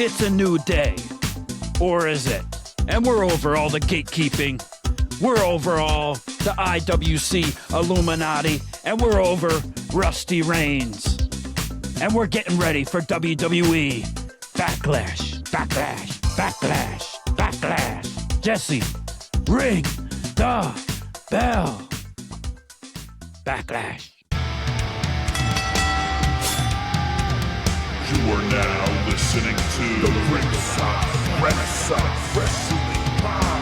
It's a new day. Or is it? And we're over all the gatekeeping. We're over all the IWC Illuminati. And we're over Rusty Reigns. And we're getting ready for WWE Backlash, Backlash, Backlash, Backlash. Jesse, ring the bell. Backlash. You are now listening to the Ringside Renaissance Wrestling Podcast.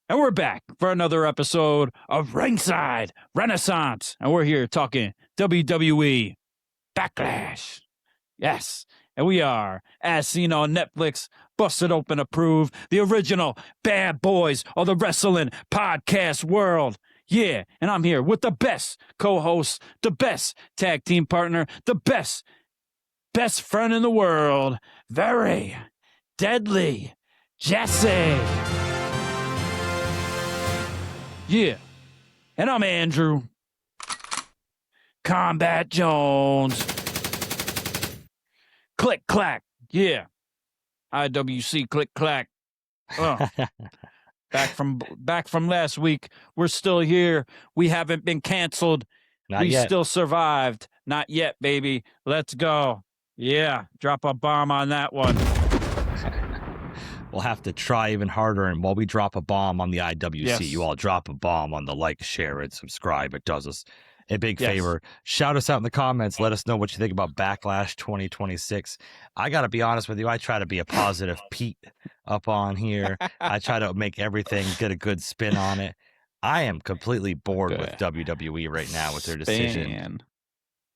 And we're back for another episode of Ringside Renaissance. And we're here talking WWE Backlash. Yes. And we are, as seen on Netflix, Busted Open Approved, the original bad boys of the wrestling podcast world. Yeah, and I'm here with the best co-host, the best tag team partner, the best friend in the world, very deadly Jesse. Yeah, and I'm Andrew Kombat Jones. Click clack, yeah. IWC click clack. Back from last week. We're still here. We haven't been canceled. Not yet. Still survived. Not yet, baby. Let's go. Yeah, drop a bomb on that one. We'll have to try even harder, and while we drop a bomb on the IWC, Yes. you all drop a bomb on the like, share, and subscribe. It does us a big favor. Shout us out in the comments. Let us know what you think about Backlash 2026. I got to be honest with you. I try to be a positive Pete up on here. I try to make everything get a good spin on it. I am completely bored with WWE right now with their decision.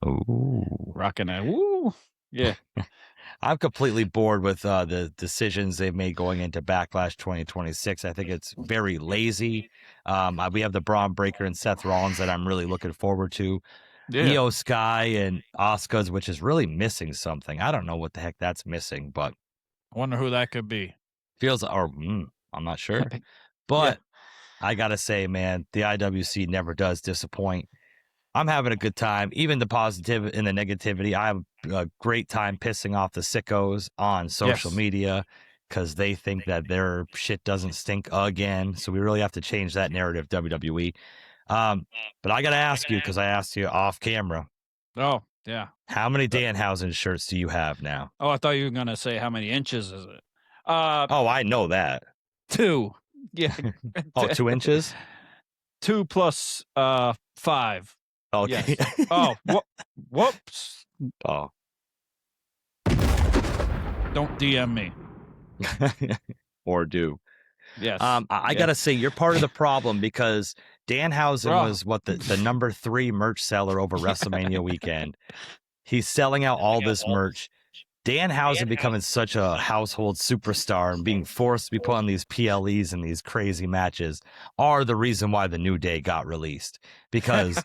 Ooh. Rocking it. Woo. Yeah. I'm completely bored with the decisions they've made going into Backlash 2026. I think it's very lazy. We have the Braun Breaker and Seth Rollins that I'm really looking forward to. Yeah. Iyo Sky and Asuka's, which is really missing something. I don't know what the heck that's missing, but I wonder who that could be. I'm not sure. But I got to say, man, the IWC never does disappoint. I'm having a good time, even the positive and the negativity. I have a great time pissing off the sickos on social media because they think that their shit doesn't stink again. So we really have to change that narrative, WWE. But I got to ask you, because I asked you off camera. Oh, yeah. How many Danhausen shirts do you have now? Oh, I thought you were going to say how many inches is it? I know that. 2. Yeah. 2 inches? 2 plus 5. Okay. Yes. Oh, whoops. Oh. Don't DM me. Or do. Yes. I got to say, you're part of the problem because Danhausen was the number 3 merch seller over WrestleMania weekend. He's selling out all this merch. Danhausen becoming such a household superstar and being forced to be put on these PLEs and these crazy matches are the reason why the New Day got released. Because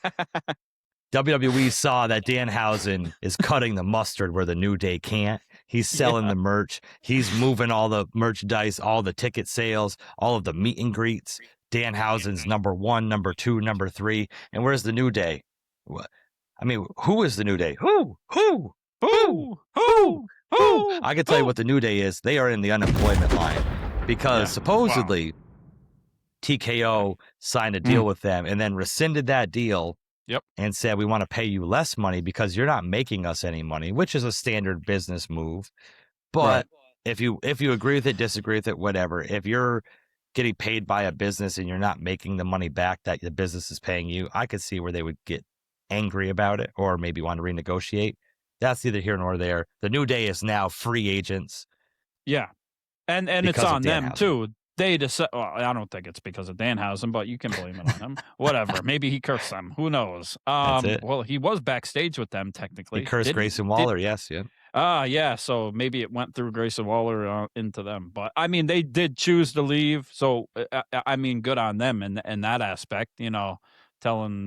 WWE saw that Danhausen is cutting the mustard where the New Day can't. He's selling the merch. He's moving all the merchandise, all the ticket sales, all of the meet and greets. Danhausen's number 1, number 2, number 3. And where's the New Day? I mean, who is the New Day? Who? I can tell you what the New Day is. They are in the unemployment line because supposedly TKO signed a deal with them and then rescinded that deal and said, we want to pay you less money because you're not making us any money, which is a standard business move. But if you agree with it, disagree with it, whatever, if you're getting paid by a business and you're not making the money back that the business is paying you, I could see where they would get angry about it or maybe want to renegotiate. That's neither here nor there. The New Day is now free agents. Yeah. And it's on them, too. They decide. Well, I don't think it's because of Danhausen, but you can blame it on him. Whatever. Maybe he cursed them. Who knows? That's it. Well, he was backstage with them, technically. He cursed Grayson Waller, yes. Yeah. So maybe it went through Grayson Waller into them. But, I mean, they did choose to leave. So, I mean, good on them in that aspect, you know, telling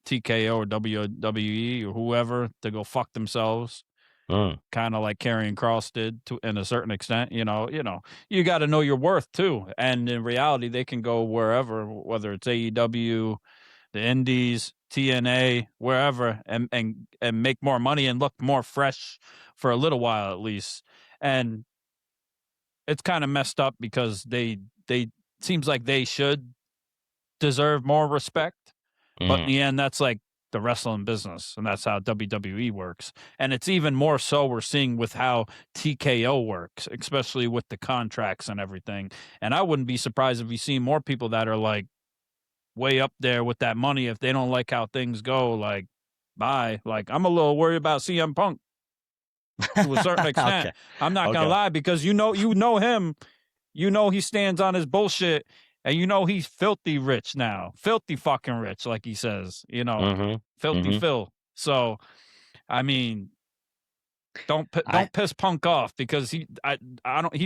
TKO or WWE or whoever to go fuck themselves. kind of like Karrion Kross did to in a certain extent. You got to know your worth too. And in reality, they can go wherever, whether it's AEW, the Indies, TNA, wherever, and make more money and look more fresh for a little while at least. And it's kind of messed up because they seems like they should deserve more respect, but in the end, that's like the wrestling business, and that's how WWE works. And it's even more so we're seeing with how TKO works, especially with the contracts and everything. And I wouldn't be surprised if you see more people that are like way up there with that money. If they don't like how things go, like, bye. Like, I'm a little worried about CM Punk to a certain extent. Okay. I'm not gonna lie, because you know him, he stands on his bullshit. And he's filthy rich now. Filthy fucking rich, like he says. Filthy Phil. So, I mean, don't piss Punk off, because he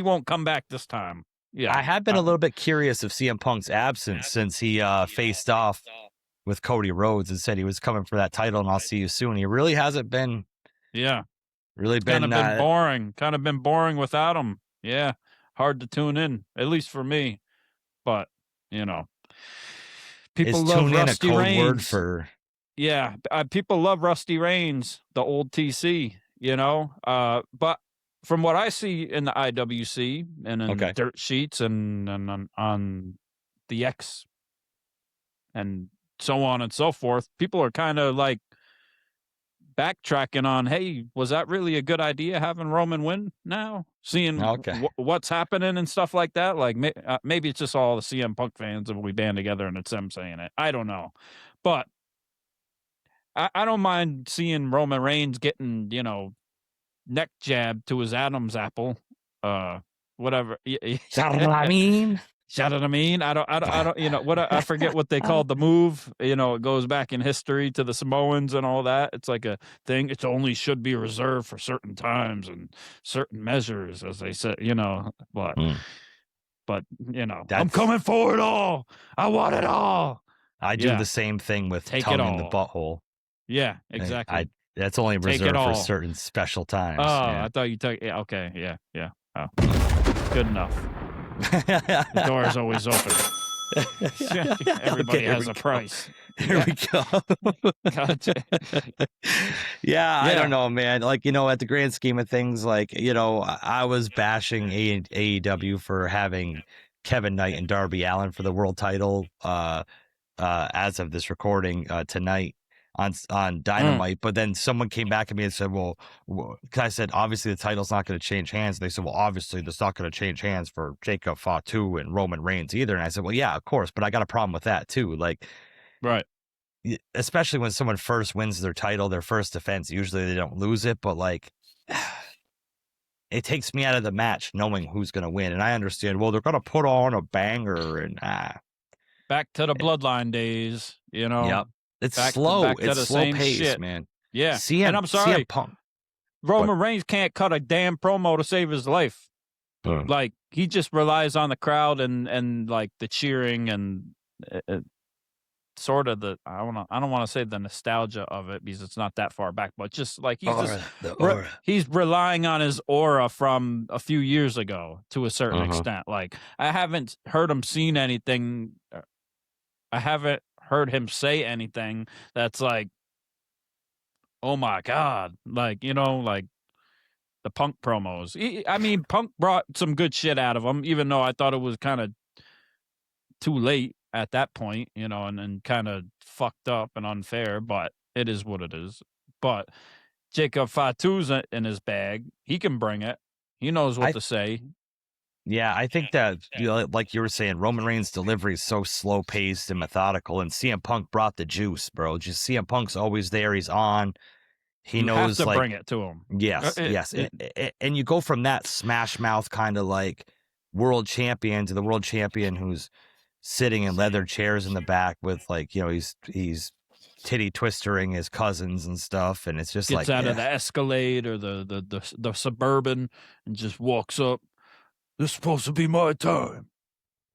won't come back this time. Yeah, I have been a little bit curious of CM Punk's absence since he faced off with Cody Rhodes and said he was coming for that title and I'll see you soon. He really hasn't been. Yeah, really been kind of been boring. Kind of been boring without him. Yeah, hard to tune in, at least for me. But, people love Rusty Reigns. Word for... Yeah, people love Rusty Reigns, the old TC, but from what I see in the IWC and in the dirt sheets and on the X and so on and so forth, people are kind of like backtracking on, hey, was that really a good idea having Roman win now? Seeing what's happening and stuff like that. Like, maybe it's just all the CM Punk fans and we band together and it's them saying it. I don't know. But I don't mind seeing Roman Reigns getting, neck jab to his Adam's apple. Whatever. I mean? Shout out, I mean, I don't, I forget what they called the move. It goes back in history to the Samoans and all that. It's like a thing. It only should be reserved for certain times and certain measures, as they said, but, I'm coming for it all. I want it all. I do the same thing with tongue in the butthole. Yeah, exactly. That's only reserved for certain special times. Oh, I thought you took, okay. Yeah. Oh, good enough. The door is always open. Everybody has a price. Here we go. Yeah, I don't know, man. Like, at the grand scheme of things, like, I was bashing AEW for having Kevin Knight and Darby Allin for the world title as of this recording tonight on Dynamite, but then someone came back at me and said, well, because I said, obviously the title's not going to change hands. They said, well, obviously that's not going to change hands for Jacob Fatu and Roman Reigns either. And I said, well, yeah, of course, but I got a problem with that too. Like, right. Especially when someone first wins their title, their first defense, usually they don't lose it, but like, it takes me out of the match knowing who's going to win. And I understand, well, they're going to put on a banger and back to the bloodline days, Yep. It's slow. It's slow pace, man. Yeah. And I'm sorry, CM Punk. Roman Reigns can't cut a damn promo to save his life. Like, he just relies on the crowd and like the cheering and sort of the I don't want to say the nostalgia of it, because it's not that far back, but just like he's relying on his aura from a few years ago to a certain extent. Like, I haven't heard him seen anything. I haven't heard him say anything that's like, oh my God, like, like the Punk promos. I mean, Punk brought some good shit out of him, even though I thought it was kind of too late at that point, and kind of fucked up and unfair, but it is what it is. But Jacob Fatu's in his bag. He can bring it. He knows what to say. Yeah, I think that, like you were saying, Roman Reigns' delivery is so slow-paced and methodical, and CM Punk brought the juice, bro. Just CM Punk's always there. He's on. He knows, have to like, bring it to him. Yes, yes. And you go from that smash mouth kind of like world champion to the world champion who's sitting in leather chairs in the back with, like, he's titty twistering his cousins and stuff, and it's just gets out of the Escalade or the Suburban and just walks up. This is supposed to be my time.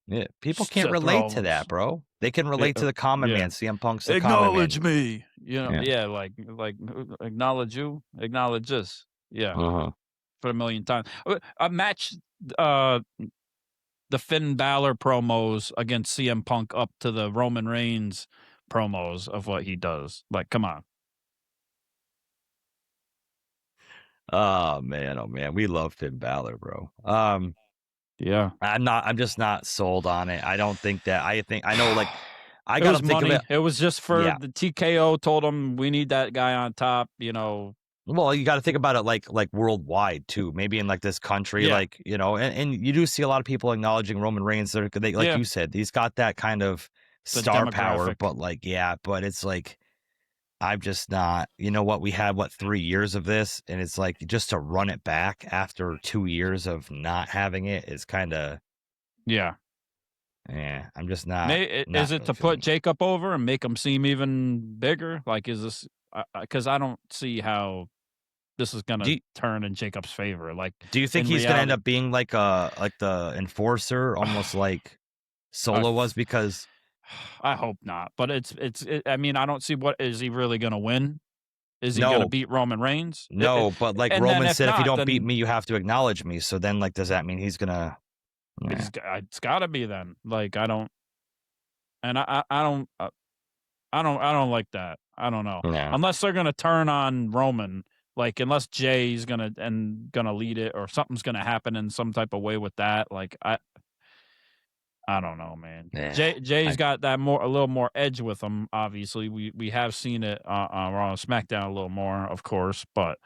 Yeah, people can't relate to that, bro. They can relate to the common man. CM Punk's the acknowledge common man. Me. Yeah, like acknowledge you, acknowledge this. Yeah, Uh-huh. for a million times. A match, the Finn Balor promos against CM Punk up to the Roman Reigns promos of what he does. Like, come on. Oh man, we love Finn Balor, bro. Yeah. I'm just not sold on it. I don't think that. I know, like, I It got was to think of money. it. It was just for Yeah. the TKO told him we need that guy on top, you know. Well, you got to think about it like worldwide too. Maybe in like this country, Yeah. like, you know, and you do see a lot of people acknowledging Roman Reigns. They like Yeah. you said, he's got that kind of The star power, demographic. but like, yeah, but it's like, I'm just not. You know what? We had 3 years of this, and it's like just to run it back after 2 years of not having it is kind of, Yeah. yeah. I'm just not. Is not it really to feeling put it. Jacob over and make him seem even bigger? Like, is this because I don't see how this is gonna turn in Jacob's favor. Like, Do you think in he's gonna end reality, up being like the enforcer, almost like Solo was? Because I hope not. But I mean, I don't see what is he really gonna win? Is he gonna no, beat Roman Reigns? no, but like And then Roman if said, if you not, don't beat then me, you have to acknowledge me. So then, like, does that mean he's gonna? Yeah. it's got to be then. Like, I don't, and I don't like that. I don't know. Yeah. Unless they're gonna turn on Roman, like unless Jay's gonna lead it or something's gonna happen in some type of way with that. Like I don't know, man. Yeah, Jay's got that a little more edge with him. Obviously, we have seen it on Raw and SmackDown a little more, of course. But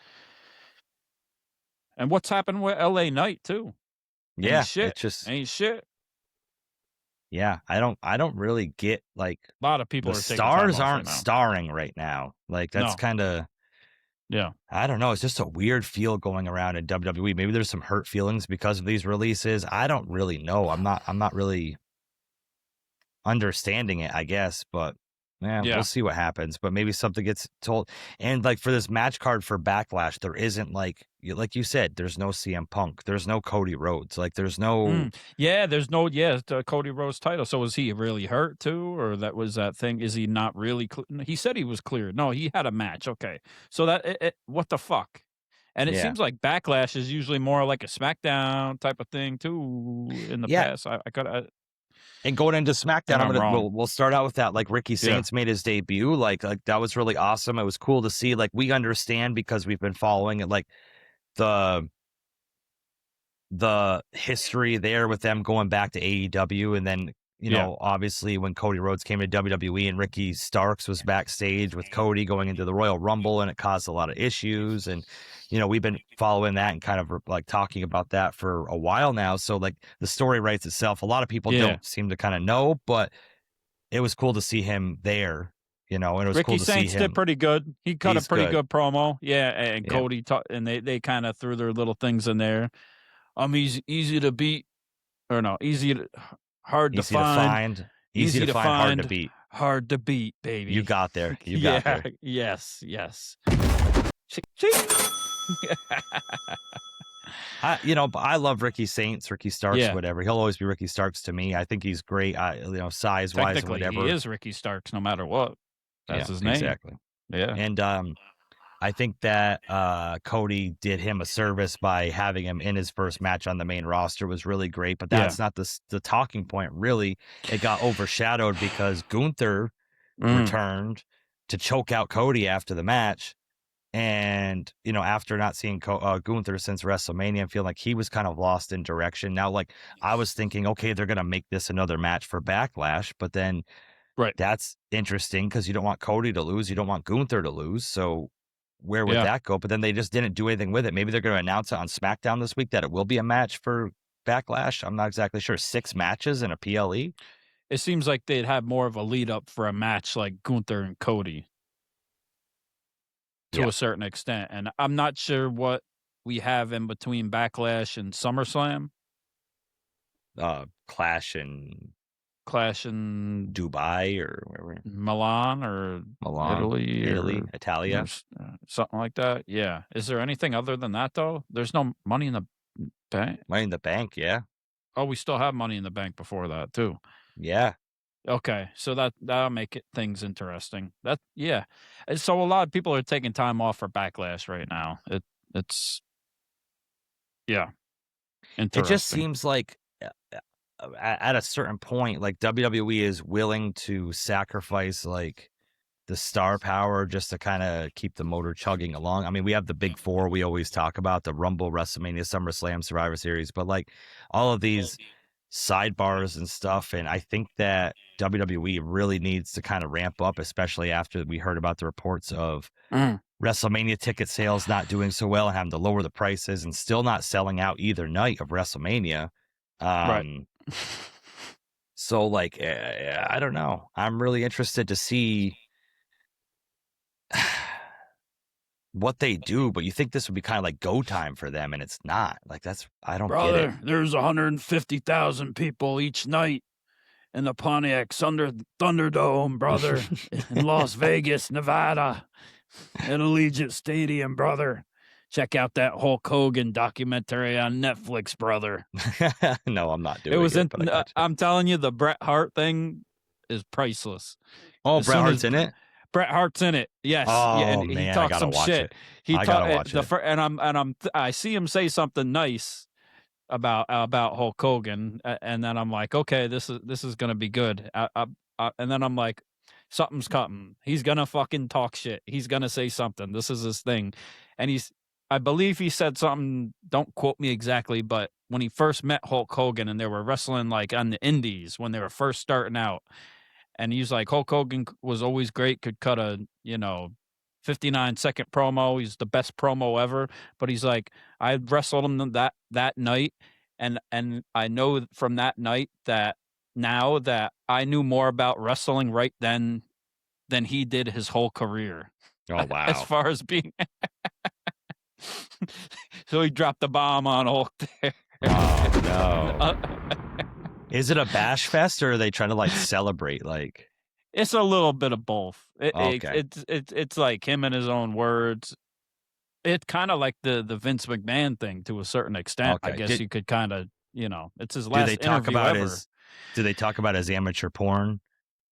and what's happened with LA Knight too? yeah, Ain't shit. it's just Ain't shit. yeah. I don't really get like A lot of people the are taking time stars off aren't right now. starring right now. Like that's No. kind of. Yeah. I don't know. It's just a weird feel going around in WWE. Maybe there's some hurt feelings because of these releases. I don't really know. I'm not really understanding it, I guess, but yeah, we'll see what happens. But maybe something gets told. And like for this match card for Backlash, there isn't like you said, there's no CM Punk, there's no Cody Rhodes, like there's no Yeah, there's no the Cody Rhodes title. So was he really hurt too, or that was that thing? Is he not really? He said he was cleared. No, he had a match. Okay, so that what the fuck? And it seems like Backlash is usually more like a SmackDown type of thing too. In the past, I could. And going into SmackDown, we'll start out with that. Like Ricky Saints made his debut. Like that was really awesome. It was cool to see. Like we understand because we've been following it. Like the history there with them going back to AEW, and then you know obviously when Cody Rhodes came to WWE and Ricky Starks was backstage with Cody going into the Royal Rumble, and it caused a lot of issues. And you know we've been following that and kind of like talking about that for a while now. So like the story writes itself. A lot of people don't seem to kind of know, but it was cool to see him there. You know, and it was Ricky cool to Saints see him. did pretty good. He cut a pretty good promo. Yeah, and Yeah. Cody and they kind of threw their little things in there. Easy to beat, or no, hard to find, easy to find, hard to beat. Hard to beat, baby. You got there. You got there. Yes. I love Ricky Saints, Ricky Starks, whatever. He'll always be Ricky Starks to me. I think he's great. Size wise, whatever. He is Ricky Starks, no matter what. That's his name. Exactly. Yeah. And I think that Cody did him a service by having him in his first match on the main roster. Was really great, but that's not the talking point. Really, it got overshadowed because Gunther returned to choke out Cody after the match. And, you know, after not seeing Gunther since WrestleMania, and feeling like he was kind of lost in direction. Now, like, I was thinking, okay, they're going to make this another match for Backlash. But then that's interesting because you don't want Cody to lose. You don't want Gunther to lose. So where would that go? But then they just didn't do anything with it. Maybe they're going to announce it on SmackDown this week that it will be a match for Backlash. I'm not exactly sure. 6 matches in a PLE? It seems like they'd have more of a lead up for a match like Gunther and Cody. To a certain extent. And I'm not sure what we have in between Backlash and SummerSlam. Clash in Dubai or wherever. Milan, Italy, Italia. Something like that. Yeah. Is there anything other than that though? There's no Money in the Bank. Money in the Bank, yeah. Oh, we still have Money in the Bank before that too. Yeah. Okay, so that'll make things interesting. So a lot of people are taking time off for Backlash right now. It's yeah, It interesting. just seems like at a certain point, like WWE is willing to sacrifice like the star power just to kind of keep the motor chugging along. I mean, we have the big four we always talk about: the Rumble, WrestleMania, SummerSlam, Survivor Series, but like all of these sidebars and stuff. And I think that WWE really needs to kind of ramp up, especially after we heard about the reports of WrestleMania ticket sales not doing so well and having to lower the prices and still not selling out either night of WrestleMania. Right. So, like, I don't know. I'm really interested to see what they do, but you think this would be kind of like go time for them, and it's not. Like, I don't get it. There's 150,000 people each night in the Pontiac Thunderdome, brother, in Las Vegas, Nevada, at Allegiant Stadium, brother. Check out that Hulk Hogan documentary on Netflix, brother. No, I'm not doing It was it. I'm telling you, the Bret Hart thing is priceless. Oh, Bret Hart's in it? Bret Hart's in it. Yes. Oh, yeah, and man, he talks some shit. I gotta watch it. I see him say something nice about Hulk Hogan, and then I'm like, okay, this is gonna be good. And then I'm like, something's coming. He's gonna fucking talk shit. He's gonna say something. This is his thing, and I believe he said something. Don't quote me exactly, but when he first met Hulk Hogan and they were wrestling like on the indies when they were first starting out, and he's like, Hulk Hogan was always great, could cut a 59-second promo. He's the best promo ever. But he's like, I wrestled him that night, and I know from that night that now that I knew more about wrestling right then than he did his whole career. Oh wow! As far as being, so he dropped the bomb on Hulk there. Oh no! Is it a bash fest, or are they trying to like celebrate? Like, it's a little bit of both. Okay. It's like him in his own words. It's kind of like the Vince McMahon thing to a certain extent. Okay. I guess you could kind of, it's his last interview ever. Do they talk about his amateur porn?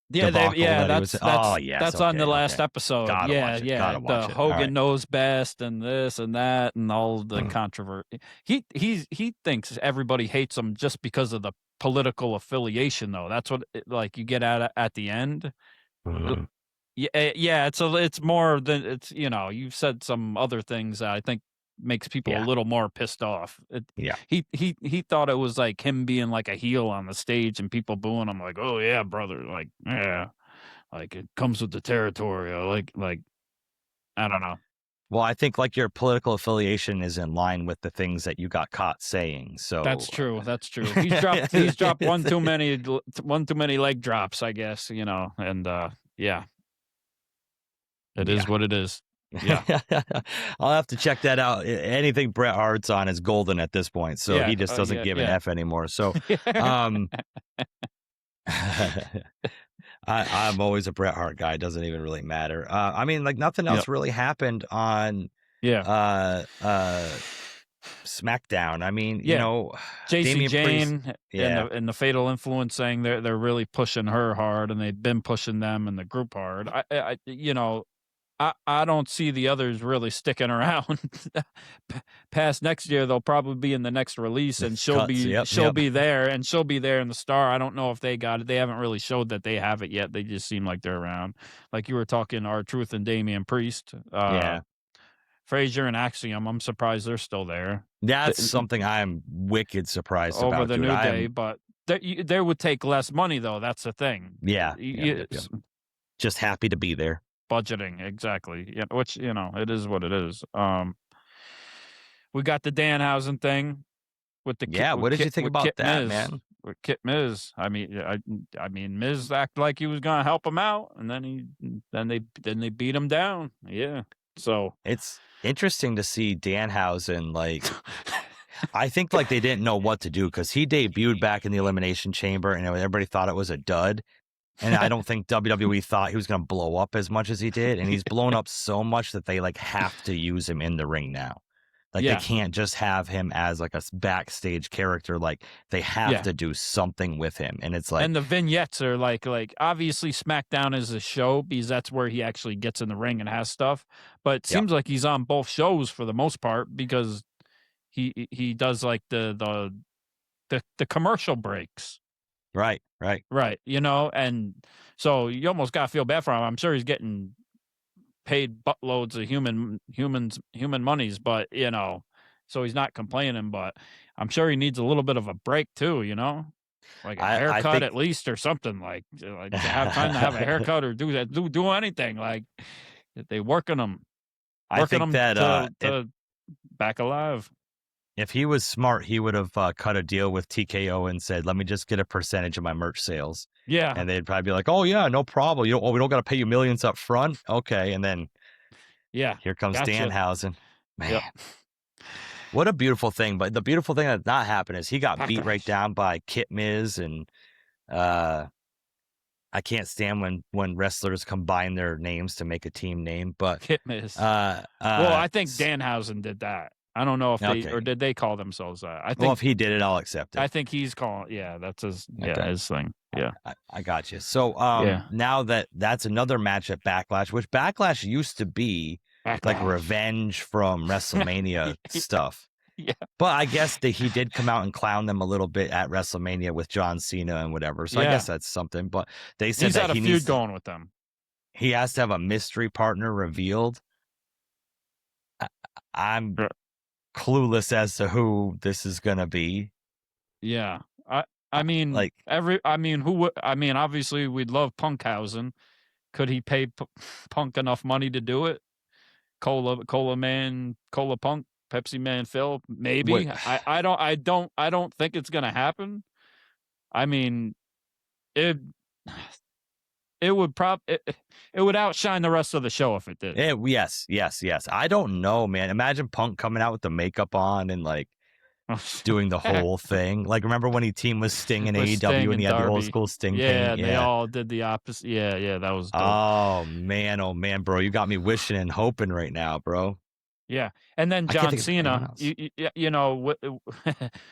Yeah, that's on the last episode. Gotta watch it. Gotta watch it. Hogan knows best and this and that and all the controversy. He thinks everybody hates him just because of the political affiliation, though. That's what you get at the end. Yeah, it's more than it's you've said some other things that I think makes people a little more pissed off. He thought it was like him being like a heel on the stage and people booing him like, oh yeah, brother, like yeah, like it comes with the territory. Like I don't know. Well, I think like your political affiliation is in line with the things that you got caught saying. So that's true. He's dropped one too many leg drops, I guess, and yeah. It is what it is. Yeah. I'll have to check that out. Anything Bret Hart's on is golden at this point. So he just doesn't give an F anymore. So I'm always a Bret Hart guy. It doesn't even really matter. I mean, like nothing else really happened on SmackDown. I mean, JC Jane and the Fatal Influence saying they're really pushing her hard, and they've been pushing them and the group hard. I don't see the others really sticking around past next year. They'll probably be in the next release, and she'll be there, and she'll be there in the star. I don't know if they got it. They haven't really showed that they have it yet. They just seem like they're around. Like you were talking, R-Truth and Damian Priest. Frazier and Axiom. I'm surprised they're still there. That's something I'm wicked surprised over about. The New Day, but they would take less money though. That's the thing. Yeah. Just happy to be there. Budgeting, exactly. Which it is what it is. We got the Danhausen thing with the what did you think about that, man? With Kit Miz. I mean, Miz acted like he was gonna help him out, and then they beat him down. Yeah. So it's interesting to see Danhausen like. I think like they didn't know what to do because he debuted back in the Elimination Chamber, and everybody thought it was a dud. And I don't think WWE thought he was going to blow up as much as he did. And he's blown up so much that they like have to use him in the ring now. Like Yeah. they can't just have him as like a backstage character. Like they have to do something with him. And it's like, and the vignettes are like obviously SmackDown is a show because that's where he actually gets in the ring and has stuff. But it seems like he's on both shows for the most part because he does like the commercial breaks. Right. You know, and so you almost gotta feel bad for him. I'm sure he's getting paid buttloads of human monies, but you know, so he's not complaining, but I'm sure he needs a little bit of a break too, you know, like a haircut think... at least or something, like to have time to have a haircut or do anything. Like they working him. I think that to back alive. If he was smart, he would have cut a deal with TKO and said, "Let me just get a percentage of my merch sales." Yeah, and they'd probably be like, "Oh yeah, no problem. You don't, we don't got to pay you millions up front." Okay, and then here comes Danhausen. Man, what a beautiful thing! But the beautiful thing that's not happened is he got beat right down by Kit Miz, and I can't stand when wrestlers combine their names to make a team name. But Kit Miz. Well, I think Danhausen did that. I don't know if they or did they call themselves that. I think. Well, if he did it, I'll accept it. I think he's calling. Yeah, that's his. Yeah, his thing. Yeah, I got you. So now that's another match at Backlash, which Backlash used to be like revenge from WrestleMania stuff. Yeah, but I guess that he did come out and clown them a little bit at WrestleMania with John Cena and whatever. So I guess that's something. But they said he's that got a feud going with them. He has to have a mystery partner revealed. I'm clueless as to who this is gonna be. Yeah, I mean, like obviously we'd love PunkHausen. Could he pay Punk enough money to do it? Cola Punk, Pepsi Man Phil, maybe. I don't think it's gonna happen. I mean, it would it would outshine the rest of the show if it did. Yes. I don't know, man. Imagine Punk coming out with the makeup on and like doing the whole thing. Like, remember when he teamed with Sting in AEW and he had the old school Sting thing? Yeah, they all did the opposite. Yeah, that was dope. Oh man, bro. You got me wishing and hoping right now, bro. Yeah, and then John Cena, you know,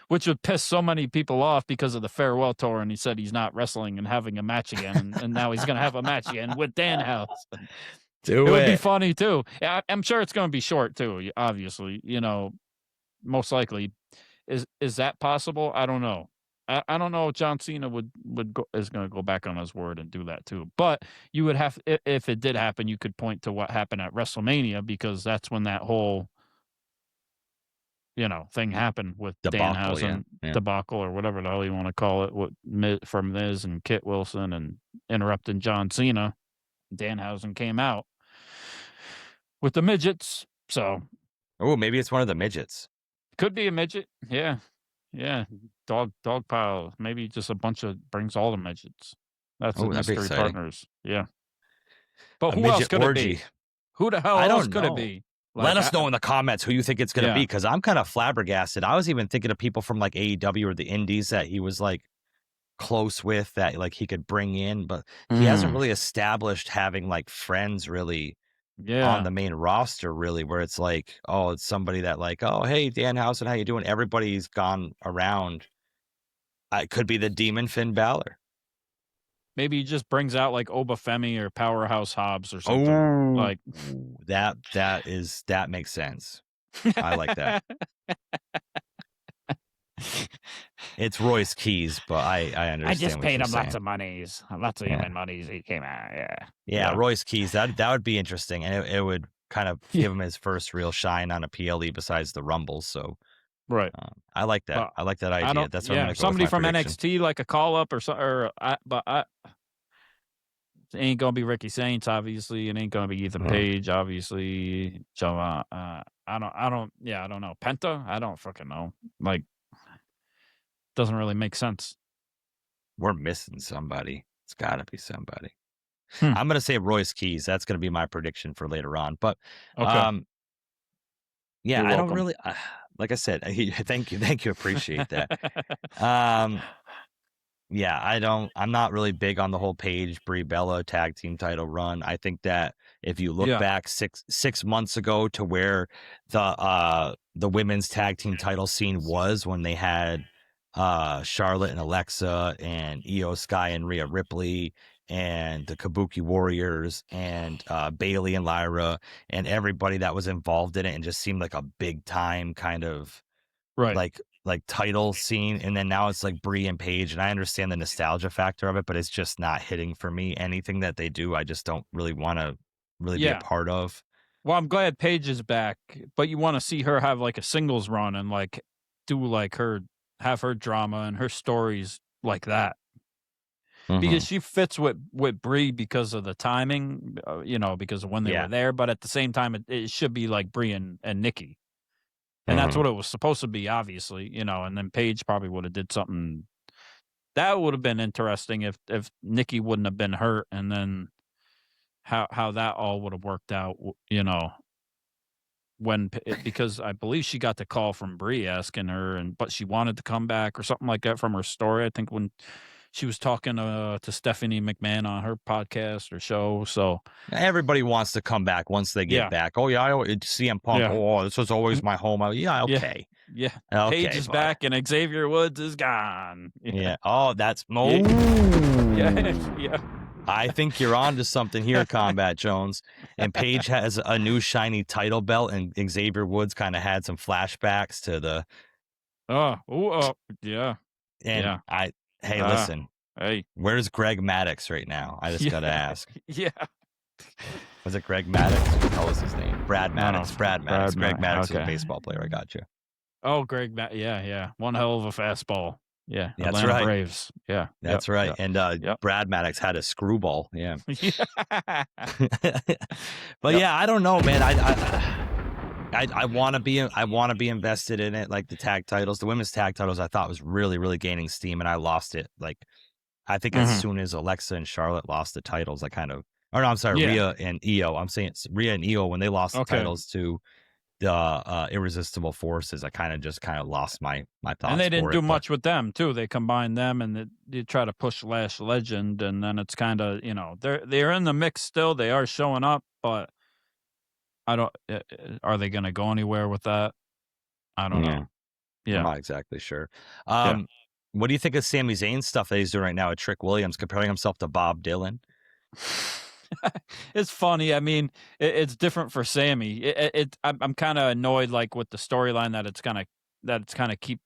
which would piss so many people off because of the farewell tour, and he said he's not wrestling and having a match again, and now he's going to have a match again with Danhausen. It would be funny too. I'm sure it's going to be short too. Obviously, you know, most likely. Is that possible? I don't know. I don't know if John Cena is going to go back on his word and do that too. But you would have, if it did happen, you could point to what happened at WrestleMania because that's when that whole, you know, thing happened with Danhausen debacle or whatever the hell you want to call it, from Miz and Kit Wilson and interrupting John Cena. Danhausen came out with the midgets. So, maybe it's one of the midgets. Could be a midget. Yeah. Dog pile. Maybe just a bunch of brings all the midgets. That's the mystery partners. Yeah. But who else could it be? Who the hell else could it be? Like, let us know in the comments who you think it's going to be, because I'm kind of flabbergasted. I was even thinking of people from like AEW or the Indies that he was like close with, that like he could bring in, but he hasn't really established having like friends really on the main roster, really, where it's like, oh, it's somebody that like, oh, hey, Danhausen, how you doing? Everybody's gone around. It could be the Demon Finn Balor. Maybe he just brings out like Oba Femi or Powerhouse Hobbs or something. Like that makes sense. I like that. It's Royce Keys, but I understand. I just paid him lots of monies, lots of human monies. He came out, yeah. Royce Keys, that would be interesting, and it would kind of give him his first real shine on a PLE besides the Rumbles. So, right, I like that. I like that idea. That's what I'm gonna go somebody with from prediction. NXT, like a call up it ain't gonna be Ricky Saints, obviously. It ain't gonna be Ethan Page, obviously. So, I don't know. Penta, I don't fucking know. Like, doesn't really make sense. We're missing somebody. It's got to be somebody. I'm going to say Royce Keys. That's going to be my prediction for later on. But yeah, I don't really. Like I said, thank you, appreciate that. I'm not really big on the whole Paige Brie Bella tag team title run. I think that if you look back six months ago to where the women's tag team title scene was when they had Charlotte and Alexa and Iyo Sky and Rhea Ripley and the Kabuki Warriors and Bailey and Lyra and everybody that was involved in it, and just seemed like a big time kind of like title scene. And then now it's like Brie and Paige, and I understand the nostalgia factor of it, but it's just not hitting for me. Anything that they do, I just don't really want to be a part of. Well, I'm glad Paige is back, but you want to see her have like a singles run and like do like have her drama and her stories like that. Because she fits with Brie because of the timing, because of when they were there. But at the same time, it should be like Brie and Nikki. And that's what it was supposed to be, obviously, and then Paige probably would have did something. That would have been interesting if Nikki wouldn't have been hurt, and then how that all would have worked out, because I believe she got the call from Brie asking her, but she wanted to come back or something like that from her story. I think when she was talking to Stephanie McMahon on her podcast or show. So everybody wants to come back once they get back. Oh yeah, CM Punk. Yeah. Oh, this was always my home. Yeah, okay. Yeah. Okay, Paige is back and Xavier Woods is gone. Yeah. Oh, that's yeah. I think you're on to something here, Combat Jones. And Paige has a new shiny title belt, and Xavier Woods kind of had some flashbacks to the. Yeah. And hey, listen. Hey, where's Greg Maddox right now? I just gotta ask. Yeah. Was it Greg Maddox? What was his name? Brad Maddox. Brad Maddox. Greg Maddox is a baseball player. I got you. Oh, Greg Maddox. Yeah. One hell of a fastball. Yeah. That's Atlanta right. Braves. Yeah. That's right. And Brad Maddox had a screwball. Yeah. But yeah, I don't know, man. I want to be invested in it. Like the tag titles, the women's tag titles, I thought was really, really gaining steam, and I lost it. Like, I think as soon as Alexa and Charlotte lost the titles, Rhea and Iyo. I'm saying it's Rhea and Iyo when they lost the titles to the Irresistible Forces. I kind of lost my thoughts. And they didn't do much with them too. They combined them and they try to push Lash Legend, and then it's kind of they're in the mix still. They are showing up, but. Are they going to go anywhere with that? I don't know. Yeah. I'm not exactly sure. What do you think of Sami Zayn's stuff that he's doing right now with Trick Williams, comparing himself to Bob Dylan? It's funny. I mean, it's different for Sami. I'm kind of annoyed, like with the storyline that it's kind of keep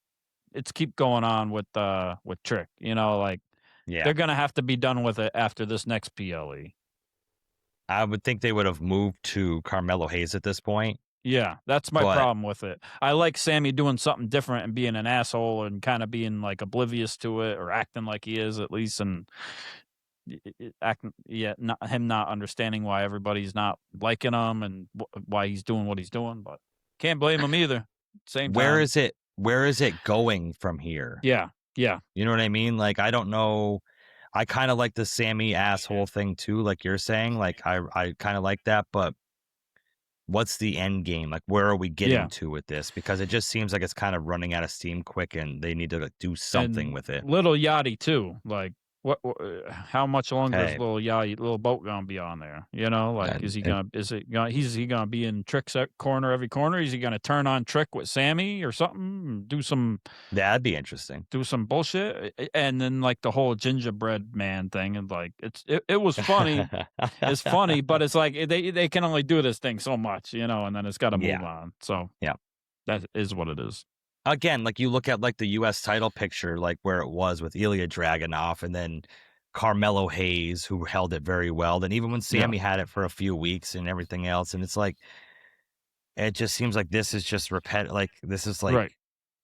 going on with Trick. They're going to have to be done with it after this next PLE. I would think they would have moved to Carmelo Hayes at this point. Yeah, that's my problem with it. I like Sami doing something different and being an asshole and kind of being like oblivious to it, or acting like he is at least, and not understanding why everybody's not liking him and why he's doing what he's doing. But can't blame him either. Same time. Where is it going from here? Yeah. You know what I mean? Like, I don't know. I kind of like the Sami asshole thing too, like you're saying. Like I kind of like that, but what's the end game? Like, where are we getting to with this? Because it just seems like it's kind of running out of steam quick, and they need to do something with it. Little Yachty too. Like, how much longer is little boat gonna be on there? Is he gonna be in Trick's corner every corner? Is he gonna turn on Trick with Sami or something? Do some that'd be interesting. Do some bullshit, and then like the whole gingerbread man thing, and like it was funny. It's funny, but it's like they can only do this thing so much, and then it's got to move on. So that is what it is. Again, like you look at like the U.S. title picture, like where it was with Ilya Dragunov and then Carmelo Hayes, who held it very well. Then even when Sami had it for a few weeks and everything else, and it's like, it just seems like this is just like this is like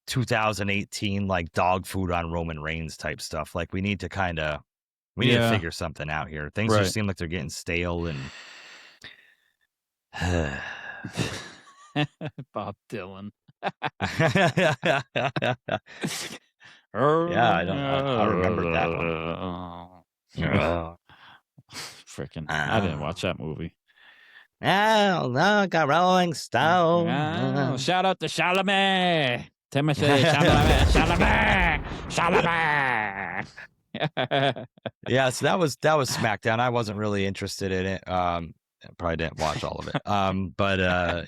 2018, like dog food on Roman Reigns type stuff. Like we need to figure something out here. Things just seem like they're getting stale and Bob Dylan. I remember that one. Freaking! I didn't watch that movie. Oh, look, a Rolling Stone. Shout out to Chalamet. Timothy Chalamet. Yeah, so that was SmackDown. I wasn't really interested in it. Probably didn't watch all of it. But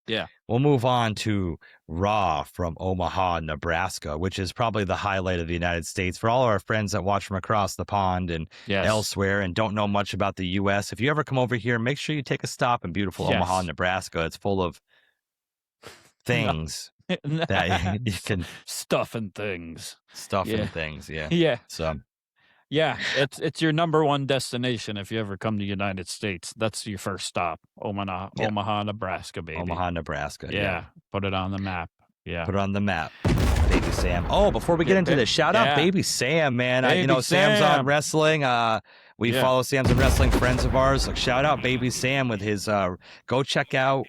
Yeah. we'll move on to Raw from Omaha, Nebraska, which is probably the highlight of the United States for all our friends that watch from across the pond and Yes. elsewhere and don't know much about the U.S. If you ever come over here, make sure you take a stop in beautiful Omaha, Nebraska. It's full of things that you can stuff and things. And things. Yeah. Yeah. So. Yeah, it's your number one destination if you ever come to the United States. That's your first stop, Omaha, Nebraska, baby. Omaha, Nebraska. Yeah, put it on the map. Yeah, put it on the map. Baby Sam. Oh, before we get into this, shout out Baby Sam, man. Sam's on wrestling. We follow Sam's on wrestling, friends of ours. So shout out Baby Sam with his. Go check out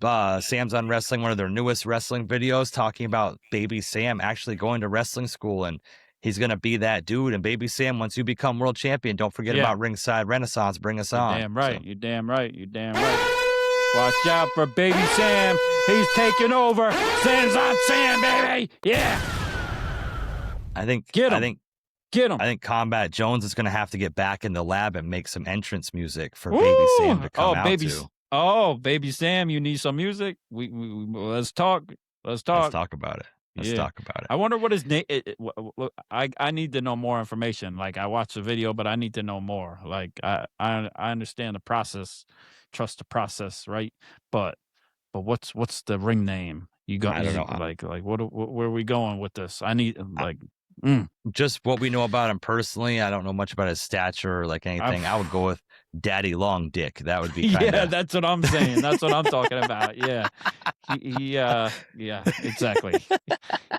Sam's on wrestling, one of their newest wrestling videos, talking about Baby Sam actually going to wrestling school and. He's going to be that dude. And Baby Sam, once you become world champion, don't forget about Ringside Renaissance. Bring us on. Damn right. You're damn right. You're damn right. Watch out for Baby Sam. He's taking over. Sam's on Sam, baby. Yeah. I think. Get him. I think Combat Jones is going to have to get back in the lab and make some entrance music for Baby Sam to come out to. Oh, Baby Sam, you need some music? We let's talk. Let's talk about it. Let's talk about it. I wonder what his name. I need to know more information. Like I watched the video, but I need to know more. Like I understand the process, trust the process, right? But what's the ring name? You got? I don't know. Like where are we going with this? I need just what we know about him personally. I don't know much about his stature or like anything. I would go with Daddy Long Dick. That would be yeah. That's what I'm saying. That's what I'm talking about. Yeah. Yeah, exactly.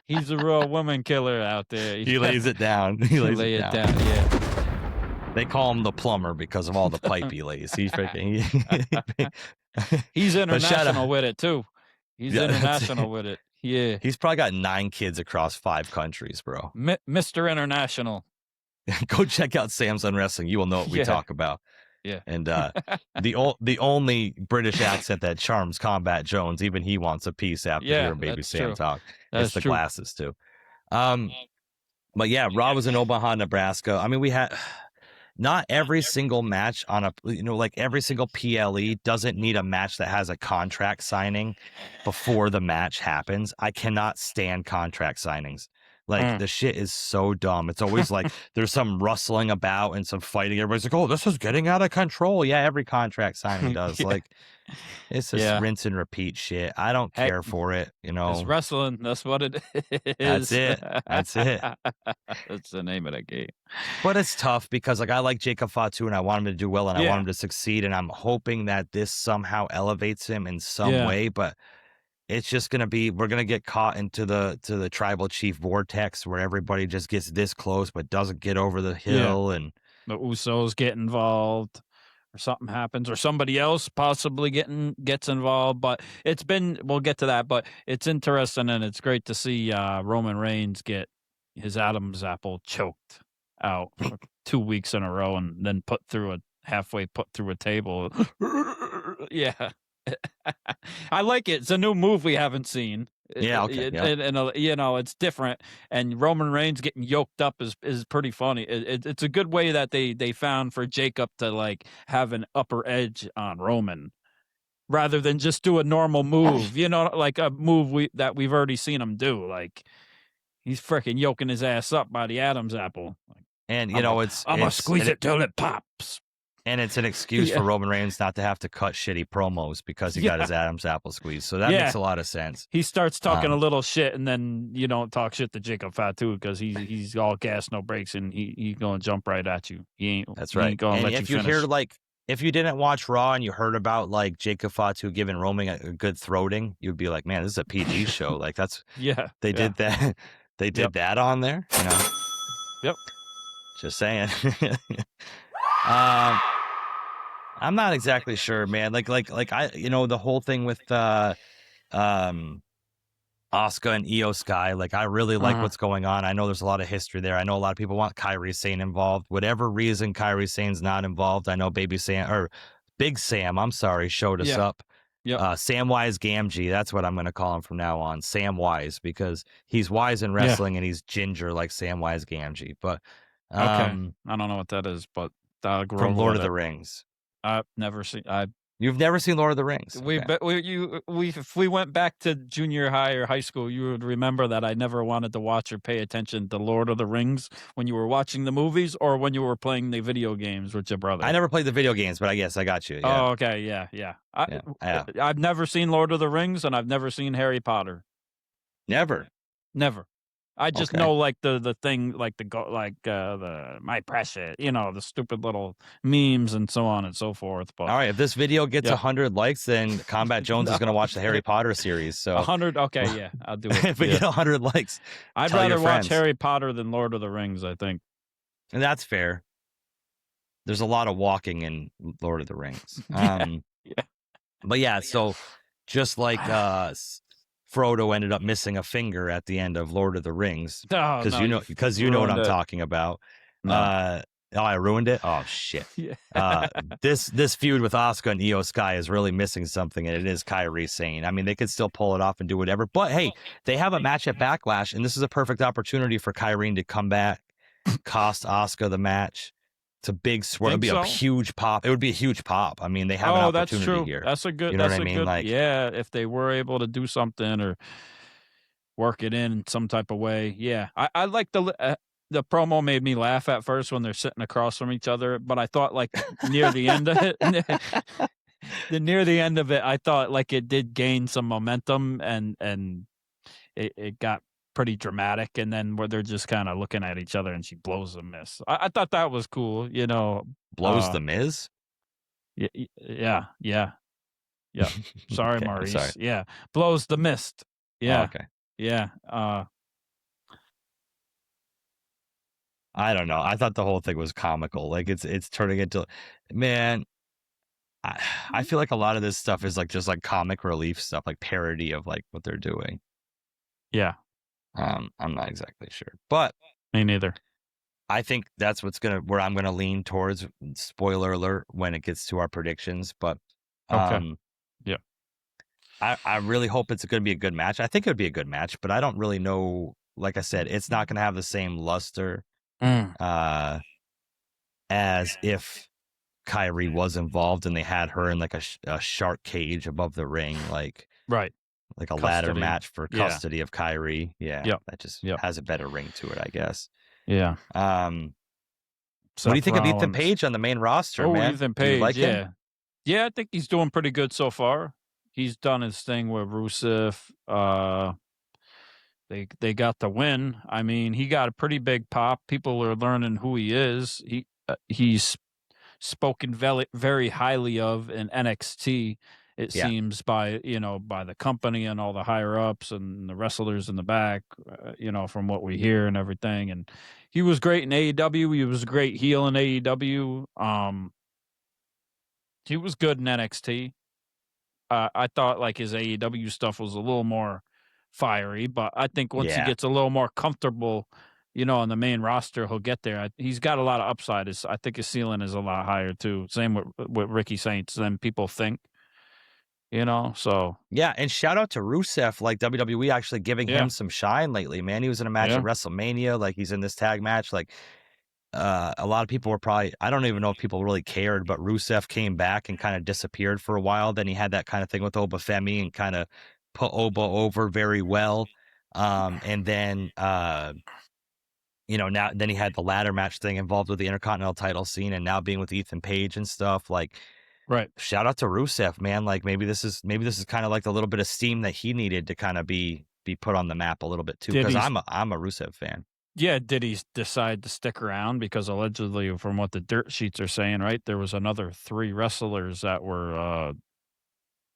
He's a real woman killer out there. He lays it down. He lays it down. Yeah. They call him the plumber because of all the pipe he lays. He's freaking. He's international with it too. He's international with it. Yeah. He's probably got 9 kids across 5 countries, bro. Mr. International. Go check out Sam's on Wrestling. You will know what we talk about. Yeah. And the only British accent that charms Combat Jones, even he wants a piece after hearing Baby Sam talk. It's the glasses too. But yeah, Raw was in Omaha, Nebraska. I mean, we had not every single match on like every single PLE doesn't need a match that has a contract signing before the match happens. I cannot stand contract signings. Like the shit is so dumb. It's always like there's some rustling about and some fighting. Everybody's like, "Oh, this is getting out of control." Yeah, every contract signing does. Like it's just rinse and repeat shit. I don't care for it. It's wrestling. That's what it is. That's it. That's the name of the game. But it's tough because like I like Jacob Fatu and I want him to do well and I want him to succeed and I'm hoping that this somehow elevates him in some way. But it's just going to be, we're going to get caught into the tribal chief vortex where everybody just gets this close but doesn't get over the hill and the Usos get involved or something happens or somebody else possibly gets involved. But we'll get to that, but it's interesting and it's great to see Roman Reigns get his Adam's apple choked out for 2 weeks in a row and then halfway put through a table. Yeah. I like it. It's a new move we haven't seen. Yeah, okay. It's different. And Roman Reigns getting yoked up is pretty funny. It's a good way that they found for Jacob to like have an upper edge on Roman, rather than just do a normal move. Like a move that we've already seen him do. Like he's freaking yoking his ass up by the Adam's apple. And I'm gonna squeeze it till it pops. And it's an excuse for Roman Reigns not to have to cut shitty promos because he got his Adam's apple squeezed. So that makes a lot of sense. He starts talking a little shit, and then you don't talk shit to Jacob Fatu because he's all gas, no brakes, and he's gonna jump right at you. He ain't. That's right. He ain't gonna let if you finish. If you didn't watch Raw and you heard about like Jacob Fatu giving Roman a good throating, you'd be like, man, this is a PG show. Like that's they did that. They did that on there. Yep. Just saying. I'm not exactly sure, man. Like I, the whole thing with Asuka and Iyo Sky. Like I really like what's going on. I know there's a lot of history there. I know a lot of people want Kairi Sane involved. Whatever reason Kairi Sane's not involved, I know Big Sam. I'm sorry, showed us up. Yep. Samwise Gamgee. That's what I'm going to call him from now on. Samwise, because he's wise in wrestling and he's ginger like Samwise Gamgee. But Okay. I don't know what that is, but from Lord of the Rings. I've never seen. You've never seen Lord of the Rings? If we went back to junior high or high school, you would remember that I never wanted to watch or pay attention to Lord of the Rings when you were watching the movies or when you were playing the video games with your brother. I never played the video games, but I guess I got you. Yeah. Oh, okay. Yeah. I've never seen Lord of the Rings and I've never seen Harry Potter. Never. I just know like the thing, like the my precious, the stupid little memes and so on and so forth. But all right, if this video gets 100 likes, then Combat Jones is going to watch the Harry Potter series. So 100, okay, yeah, I'll do it. If we get 100 likes, I'd rather watch Harry Potter than Lord of the Rings, I think. And that's fair. There's a lot of walking in Lord of the Rings. But yeah, so just like Frodo ended up missing a finger at the end of Lord of the Rings because you know what I'm talking about. No. I ruined it. Oh shit! This feud with Asuka and Iyo Sky is really missing something, and it is Kairi Sane. I mean, they could still pull it off and do whatever, but hey, they have a match at Backlash, and this is a perfect opportunity for Kairi to come back, cost Asuka the match. It's a big swerve. It'd be a huge pop. It would be a huge pop. I mean, they have an opportunity that's true. here. That's a good. You know that's what I mean? Good, yeah, if they were able to do something or work it in some type of way. Yeah, I like the promo made me laugh at first when they're sitting across from each other, but I thought like near the end of it, near the end of it, I thought like it did gain some momentum and it got pretty dramatic, and then where they're just kind of looking at each other and she blows the miss. I thought that was cool, blows the Miz. Yeah. Sorry, okay, Maurice. Sorry. Yeah, blows the mist. Yeah. Oh, okay. Yeah. I don't know. I thought the whole thing was comical. Like it's turning into, man. I feel like a lot of this stuff is like just like comic relief stuff, like parody of like what they're doing. Yeah. I'm not exactly sure, but me neither. I think that's where I'm gonna lean towards. Spoiler alert when it gets to our predictions, but okay. Yeah. I really hope it's going to be a good match. I think it would be a good match, but I don't really know. Like I said, it's not going to have the same luster as if Kairi was involved and they had her in like a shark cage above the ring, like right. Like a ladder match for custody of Kairi. Yeah. That just has a better ring to it, I guess. Yeah. What do you think of Ethan Paige on the main roster, man? Ethan Paige, like him? Yeah, I think he's doing pretty good so far. He's done his thing with Rusev. They got the win. I mean, he got a pretty big pop. People are learning who he is. He's spoken very, very highly of in NXT. It seems by the company and all the higher ups and the wrestlers in the back, from what we hear and everything. And he was great in AEW. He was a great heel in AEW. He was good in NXT. I thought like his AEW stuff was a little more fiery, but I think once he gets a little more comfortable, on the main roster, he'll get there. He's got a lot of upside. I think his ceiling is a lot higher too. Same with Ricky Saints than people think. So yeah, and shout out to Rusev, like WWE actually giving him some shine lately, man. He was in a match at WrestleMania, like he's in this tag match, like a lot of people were probably, I don't even know if people really cared, but Rusev came back and kind of disappeared for a while. Then he had that kind of thing with Oba Femi and kind of put Oba over very well. And then now then he had the ladder match thing involved with the Intercontinental title scene, and now being with Ethan Paige and stuff, like. Right. Shout out to Rusev, man. Like maybe this is kind of like the little bit of steam that he needed to kind of be put on the map a little bit too. Because I'm a Rusev fan. Yeah. Did he decide to stick around? Because allegedly, from what the dirt sheets are saying, right, there was another 3 wrestlers that were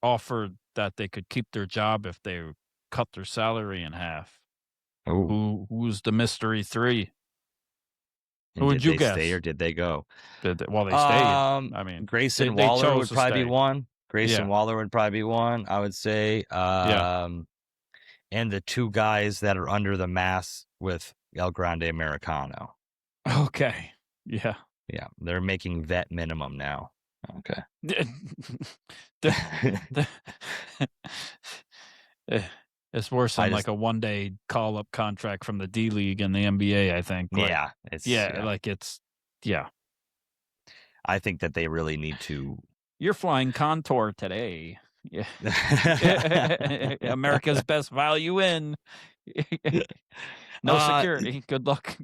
offered that they could keep their job if they cut their salary in half. Who's the mystery 3? And who would you guess? Stay or did they go? They stayed. I mean, Grayson Waller would probably be one. Grayson Waller would probably be one, I would say. And the 2 guys that are under the mask with El Grande Americano. Okay. Yeah. Yeah. They're making vet minimum now. Okay. It's worse than like a one-day call-up contract from the D League and the NBA, I think. Like, yeah. I think that they really need to. You're flying Contour today. Yeah. America's best value in. No security. Good luck.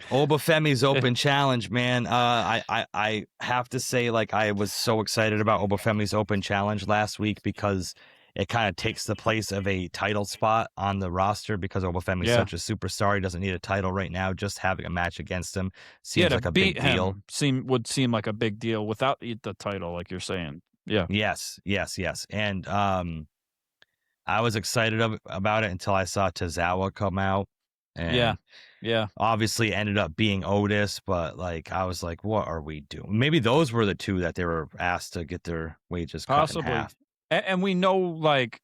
Oba Femi's open challenge, man. I have to say, like, I was so excited about Oba Femi's open challenge last week because it kind of takes the place of a title spot on the roster because Oba Femi's such a superstar. He doesn't need a title right now. Just having a match against him seems like a big deal. Would seem like a big deal without the title, like you're saying. Yeah. Yes. And I was excited about it until I saw Tozawa come out. And yeah. Obviously ended up being Otis, but like I was like, what are we doing? Maybe those were the two that they were asked to get their wages cut in half. And we know, like,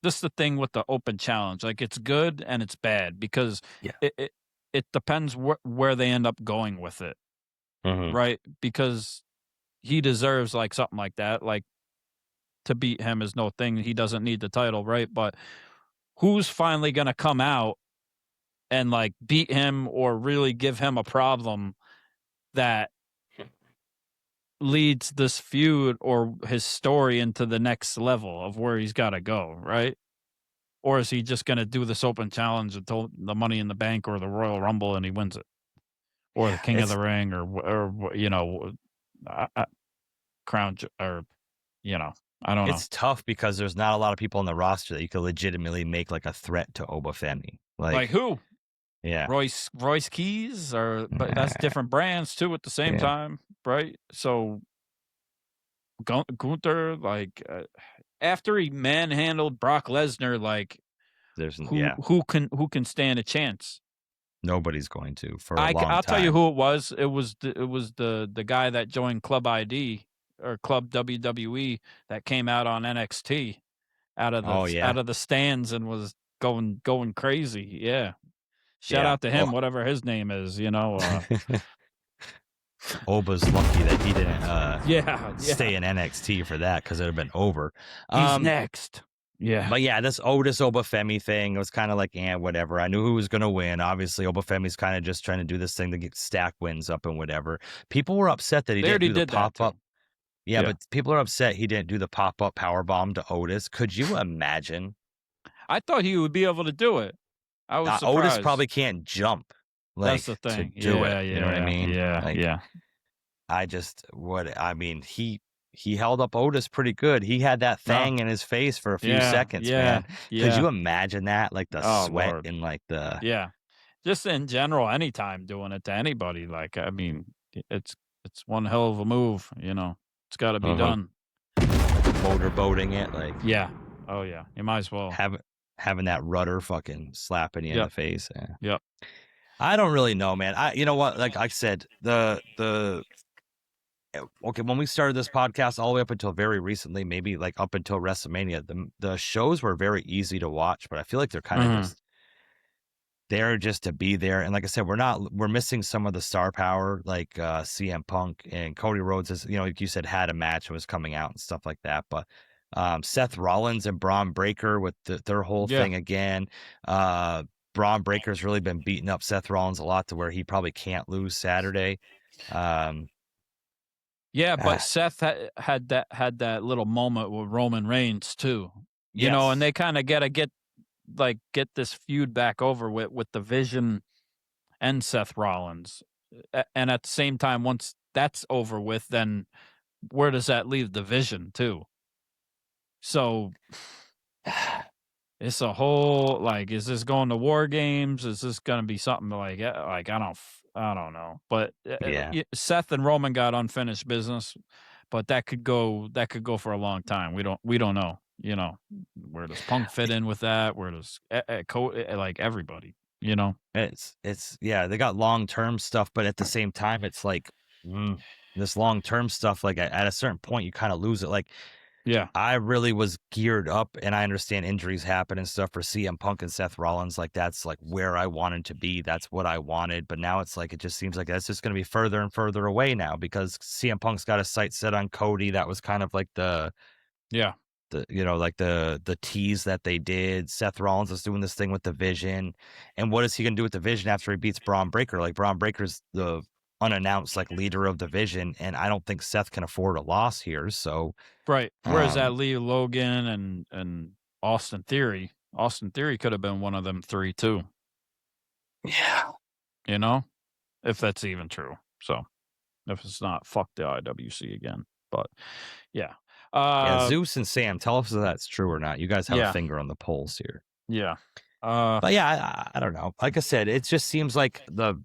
this is the thing with the open challenge. Like, it's good and it's bad because it depends where they end up going with it, right? Because he deserves like something like that. Like, to beat him is no thing. He doesn't need the title, right? But who's finally going to come out and like beat him or really give him a problem that leads this feud or his story into the next level of where he's got to go, right? Or is he just going to do this open challenge until the Money in the Bank or the Royal Rumble and he wins it, or the King of the Ring or Crown, or I don't know. It's tough because there's not a lot of people on the roster that you could legitimately make like a threat to Oba Femi. Like who? Yeah, Royce Keys, but that's different brands too at the same time, right? So Gunther, like after he manhandled Brock Lesnar, like who can stand a chance? Nobody's going to for a long time. I'll tell you who it was. It was the guy that joined Club ID or Club WWE that came out on NXT out of the stands and was going crazy. Yeah. Shout out to him, whatever his name is, Oba's lucky that he didn't stay in NXT for that because it would have been over. He's next. Yeah. But yeah, this Otis Oba Femi thing, it was kind of like, whatever. I knew who was going to win. Obviously, Oba Femi's kind of just trying to do this thing to get stack wins up and whatever. People were upset that he didn't do the pop-up. Yeah, but people are upset he didn't do the pop-up powerbomb to Otis. Could you imagine? I thought he would be able to do it. I was surprised. Otis probably can't jump. That's the thing. To do it. You know what I mean? Yeah. He held up Otis pretty good. He had that thing in his face for a few seconds, man. Could you imagine that? Like the sweat Lord. and like the just in general, anytime doing it to anybody. Like, I mean, it's one hell of a move. It's got to be done. Motorboating it, like Oh yeah, you might as well having that rudder fucking slapping you in the face. Yep. I don't really know, man. You know what? Like I said, when we started this podcast all the way up until very recently, maybe like up until WrestleMania, the shows were very easy to watch, but I feel like they're kind of just there just to be there. And like I said, we're missing some of the star power, like CM Punk and Cody Rhodes is, like you said, had a match and was coming out and stuff like that. But Seth Rollins and Braun Breaker with their whole thing again. Braun Breaker's really been beating up Seth Rollins a lot to where he probably can't lose Saturday. But Seth had that little moment with Roman Reigns too, and they kind of get this feud back over with the Vision and Seth Rollins, and at the same time, once that's over with, then where does that leave the Vision too? So it's a whole, like, is this going to War Games? Is this going to be something like I don't know. But Seth and Roman got unfinished business, but that could go for a long time. We don't know. Where does Punk fit in with that? Where does like everybody? It's they got long-term stuff, but at the same time, it's like this long-term stuff. Like at a certain point, you kind of lose it. Like. Yeah, I really was geared up, and I understand injuries happen and stuff for CM Punk and Seth Rollins. Like that's like where I wanted to be. That's what I wanted. But now it's like it just seems like that's just going to be further and further away now because CM Punk's got a sight set on Cody. That was kind of like the the like the tease that they did. Seth Rollins is doing this thing with the Vision, and what is he gonna do with the Vision after he beats Braun Breaker? Like Braun Breaker's the unannounced like leader of the Vision, and I don't think Seth can afford a loss here. So right, whereas that Lee Logan and Austin Theory could have been one of them three too. Yeah, if that's even true. So if it's not, fuck the IWC again. But yeah. Zeus and Sam, tell us if that's true or not. You guys have a finger on the pulse here. Yeah. But yeah, I don't know. Like I said, it just seems like they're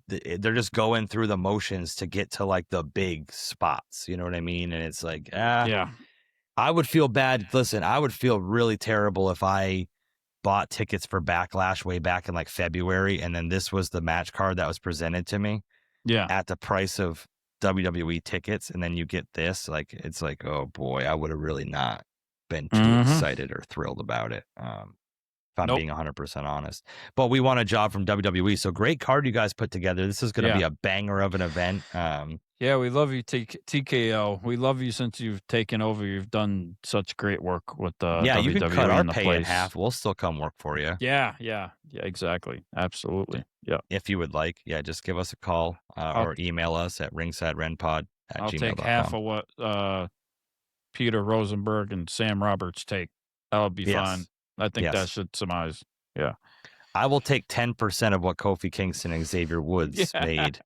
just going through the motions to get to like the big spots. You know what I mean? And it's like, yeah. I would feel bad. Listen, I would feel really terrible if I bought tickets for Backlash way back in like February, and then this was the match card that was presented to me. Yeah. At the price of WWE tickets, and then you get this. Like, it's like, oh boy, I would have really not been too excited or thrilled about it. If I'm being 100% honest. But we want a job from WWE. So great card you guys put together. This is going to be a banger of an event. Yeah, we love you, TKO. We love you since you've taken over. You've done such great work with WWE. You can cut our pay place in half. We'll still come work for you. Yeah, exactly. Absolutely. Yeah. If you would like, just give us a call or email us at ringsiderenpod@gmail.com. I'll take half of what Peter Rosenberg and Sam Roberts take. That would be fine. I think that should surmise. Yeah. I will take 10% of what Kofi Kingston and Xavier Woods made.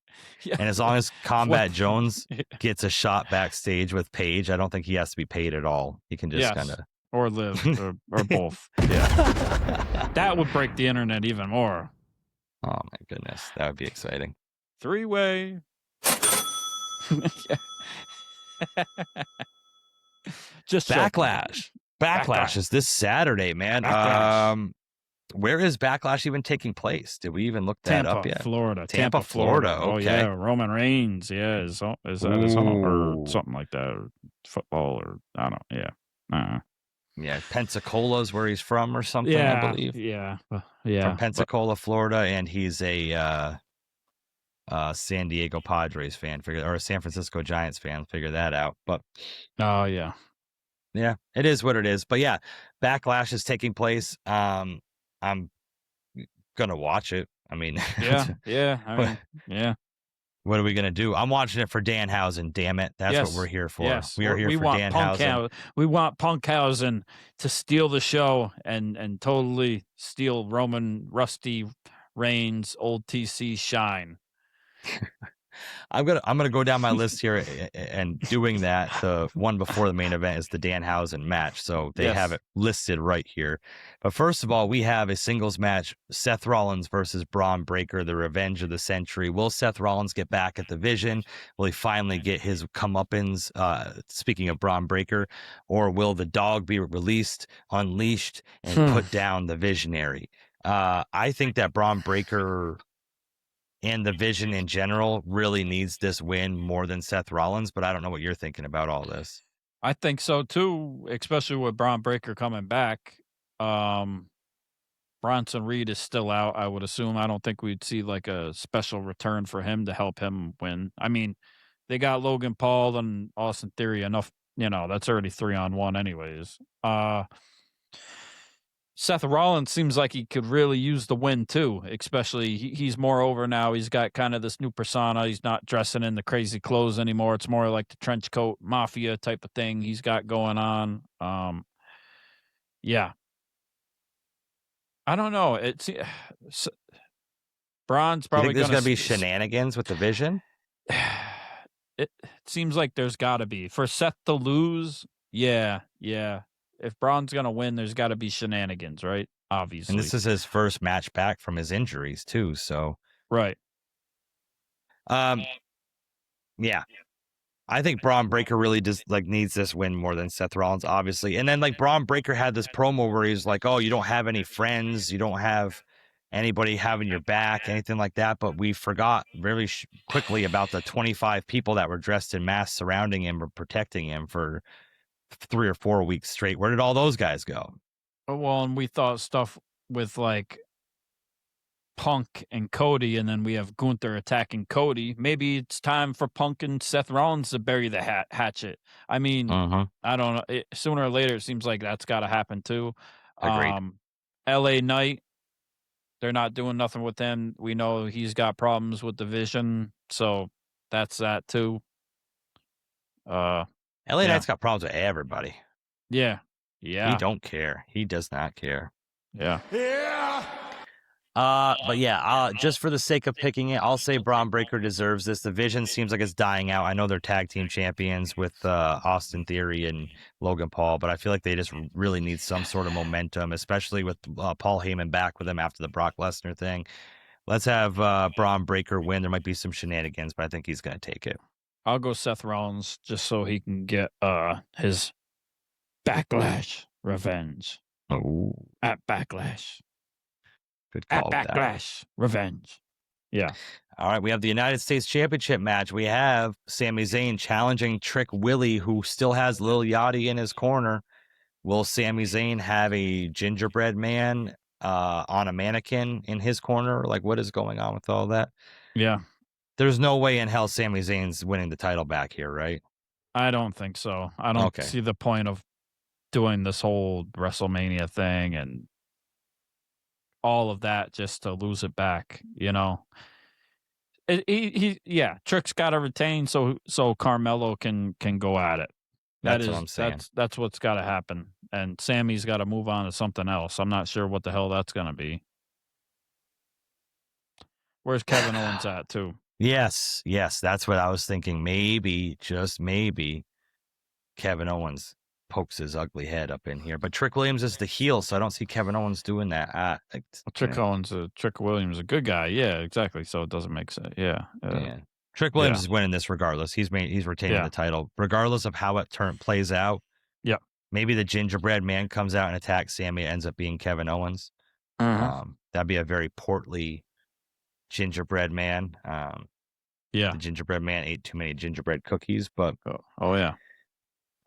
Yeah. And as long as Combat Jones gets a shot backstage with Paige, I don't think he has to be paid at all. He can just kind of... Or live, or both. Yeah. That would break the internet even more. Oh, my goodness. That would be exciting. Three-way. Just Backlash. Backlash is this Saturday, man. Where is Backlash even taking place? Did we even look that up yet? Florida. Tampa, Florida. Okay. Oh yeah, Roman Reigns. Yeah, is that or something like that, or football, or I don't know. Yeah. Yeah, Pensacola's where he's from, or something. I believe. Yeah. From Pensacola, Florida, and he's a San Diego Padres fan. Or a San Francisco Giants fan. Figure that out. But oh yeah. Yeah, it is what it is. But yeah, Backlash is taking place. I'm gonna watch it. I mean, yeah. What are we gonna do? I'm watching it for Danhausen. Damn it, that's what we're here for. Yes. We are here for Danhausen. We want PunkHausen to steal the show and totally steal Rusty Reigns' old TC shine. I'm gonna go down my list here, and doing that, the one before the main event is the Danhausen match, so they have it listed right here. But first of all, we have a singles match: Seth Rollins versus Braun Breaker, the revenge of the century. Will Seth Rollins get back at the Vision? Will he finally get his comeuppance? Speaking of Braun Breaker, or will the dog be released, unleashed, and put down the Visionary? I think that Braun Breaker and the Vision in general really needs this win more than Seth Rollins, but I don't know what you're thinking about all this. I think so too, especially with Braun Breaker coming back. Bronson Reed is still out, I would assume. I don't think we'd see like a special return for him to help him win. I mean, they got Logan Paul and Austin Theory enough, that's already 3-on-1 anyways. Seth Rollins seems like he could really use the win too, especially he's more over now. He's got kind of this new persona. He's not dressing in the crazy clothes anymore. It's more like the trench coat mafia type of thing he's got going on. Yeah. I don't know. Braun's probably there's going to be shenanigans with the Vision. It seems like there's got to be. For Seth to lose, yeah. If Braun's going to win, there's got to be shenanigans, right? Obviously. And this is his first match back from his injuries, too, so. Right. Yeah. I think Braun Breaker really just needs this win more than Seth Rollins, obviously. And then Braun Breaker had this promo where he's like, "Oh, you don't have any friends, you don't have anybody having your back, anything like that." But we forgot really quickly about the 25 people that were dressed in masks surrounding him or protecting him for 3 or 4 weeks straight. Where did all those guys go? Well, and we thought stuff with Punk and Cody, and then we have Gunther attacking Cody. Maybe it's time for Punk and Seth Rollins to bury the hatchet. I mean, I don't know. Sooner or later, it seems like that's got to happen too. Agreed. LA Knight, they're not doing nothing with him. We know he's got problems with the vision, so that's that too. LA Knight's got problems with everybody. Yeah. He don't care. He does not care. Yeah. But yeah, just for the sake of picking it, I'll say Braun Breaker deserves this. The Vision seems like it's dying out. I know they're tag team champions with Austin Theory and Logan Paul, but I feel like they just really need some sort of momentum, especially with Paul Heyman back with them after the Brock Lesnar thing. Let's have Braun Breaker win. There might be some shenanigans, but I think he's going to take it. I'll go Seth Rollins just so he can get his Backlash revenge. Oh, at Backlash. Good call. At Backlash revenge. Yeah. All right, we have the United States Championship match. We have Sami Zayn challenging Trick Willie, who still has Lil Yachty in his corner. Will Sami Zayn have a gingerbread man on a mannequin in his corner? Like, what is going on with all that? Yeah. There's no way in hell Sami Zayn's winning the title back here, right? I don't think so. I don't see the point of doing this whole WrestleMania thing and all of that just to lose it back, you know. Trick's got to retain so Carmelo can go at it. That's what I'm saying. That's what's got to happen. And Sammy's got to move on to something else. I'm not sure what the hell that's going to be. Where's Kevin Owens at too? Yes, that's what I was thinking. Maybe, just maybe, Kevin Owens pokes his ugly head up in here. But Trick Williams is the heel, so I don't see Kevin Owens doing that. Trick Williams is a good guy. Yeah, exactly. So it doesn't make sense. Yeah. Trick Williams is winning this regardless. He's retaining the title regardless of how it plays out. Yeah. Maybe the gingerbread man comes out and attacks Sami. It ends up being Kevin Owens. That'd be a very portly gingerbread man. The gingerbread man ate too many gingerbread cookies, but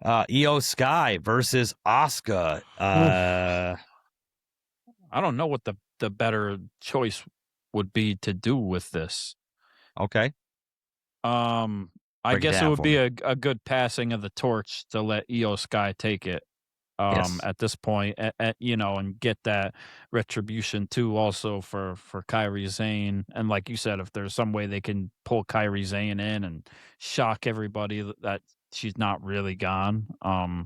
Iyo Sky versus Asuka. I don't know what the better choice would be to do with this. Okay. I guess it would be a good passing of the torch to let Iyo Sky take it. At this point, and get that retribution too, also for Kairi Sane. And like you said, if there's some way they can pull Kairi Sane in and shock everybody that she's not really gone. I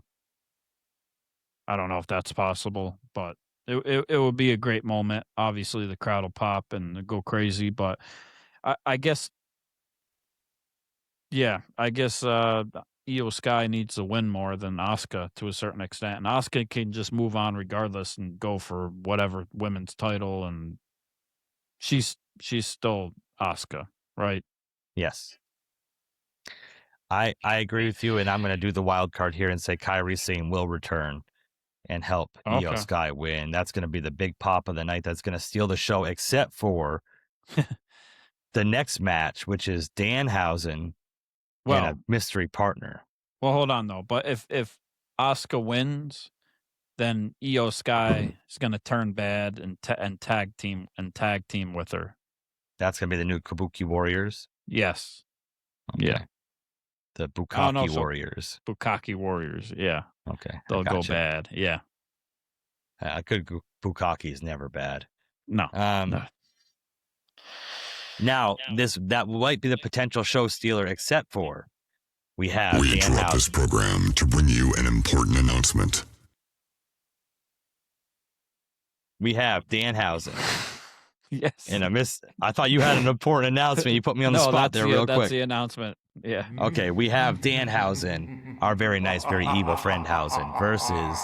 don't know if that's possible, but it would be a great moment. Obviously, the crowd will pop and go crazy, but I guess. Yeah, I guess Iyo Sky needs to win more than Asuka to a certain extent. And Asuka can just move on regardless and go for whatever women's title. And she's still Asuka, right? Yes. I agree with you, and I'm going to do the wild card here and say Kairi Sane will return and help Iyo Sky win. That's going to be the big pop of the night. That's going to steal the show, except for the next match, which is Danhausen and a mystery partner. Well, hold on though. But if Asuka wins, then Iyo Sky is going to turn bad and tag team with her. That's going to be the new Kabuki Warriors. Yes. Okay. Yeah. The Bukkake Warriors. Bukkake Warriors. Yeah. Okay. They'll go bad. Yeah. Good Bukkake is never bad. No. No. Now, that might be the potential show stealer, except for we interrupt this program to bring you an important announcement. We have Danhausen. Yes. And I thought you had an important announcement. You put me on the spot there real quick. That's the announcement. Yeah. Okay, we have Danhausen, our very nice, very evil friend Hausen, versus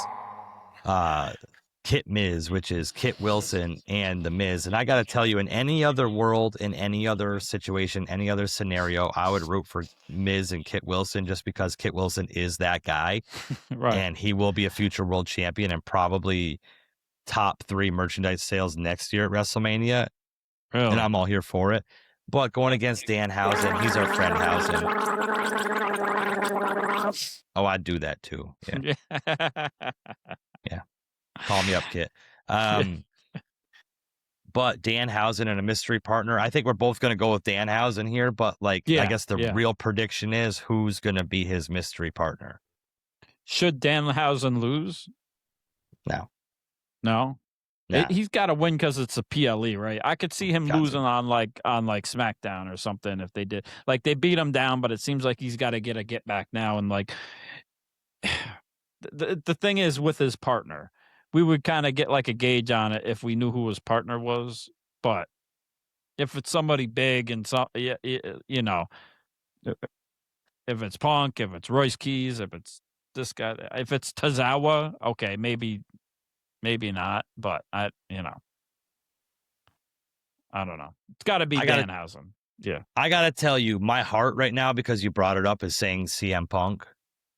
Kit Miz, which is Kit Wilson and The Miz. And I got to tell you, in any other world, in any other situation, any other scenario, I would root for Miz and Kit Wilson just because Kit Wilson is that guy. Right. And he will be a future world champion and probably top 3 merchandise sales next year at WrestleMania. Really? And I'm all here for it. But going against Danhausen, he's our friend Hausen. Oh, I'd do that too. Yeah. Yeah. Call me up, Kit. But but Danhausen and a mystery partner. I think we're both going to go with Danhausen here, but I guess the real prediction is who's going to be his mystery partner. Should Danhausen lose? No. No? He's got to win because it's a PLE, right? I could see him losing on SmackDown or something if they did. Like, they beat him down, but it seems like he's got to get back now. And the thing is with his partner, we would kind of get like a gauge on it if we knew who his partner was. But if it's somebody big and you know, if it's Punk, if it's Royce Keys, if it's this guy, if it's Tozawa, okay, maybe not. But I don't know. It's got to be Danhausen. Yeah, I got to tell you, my heart right now, because you brought it up, is saying CM Punk.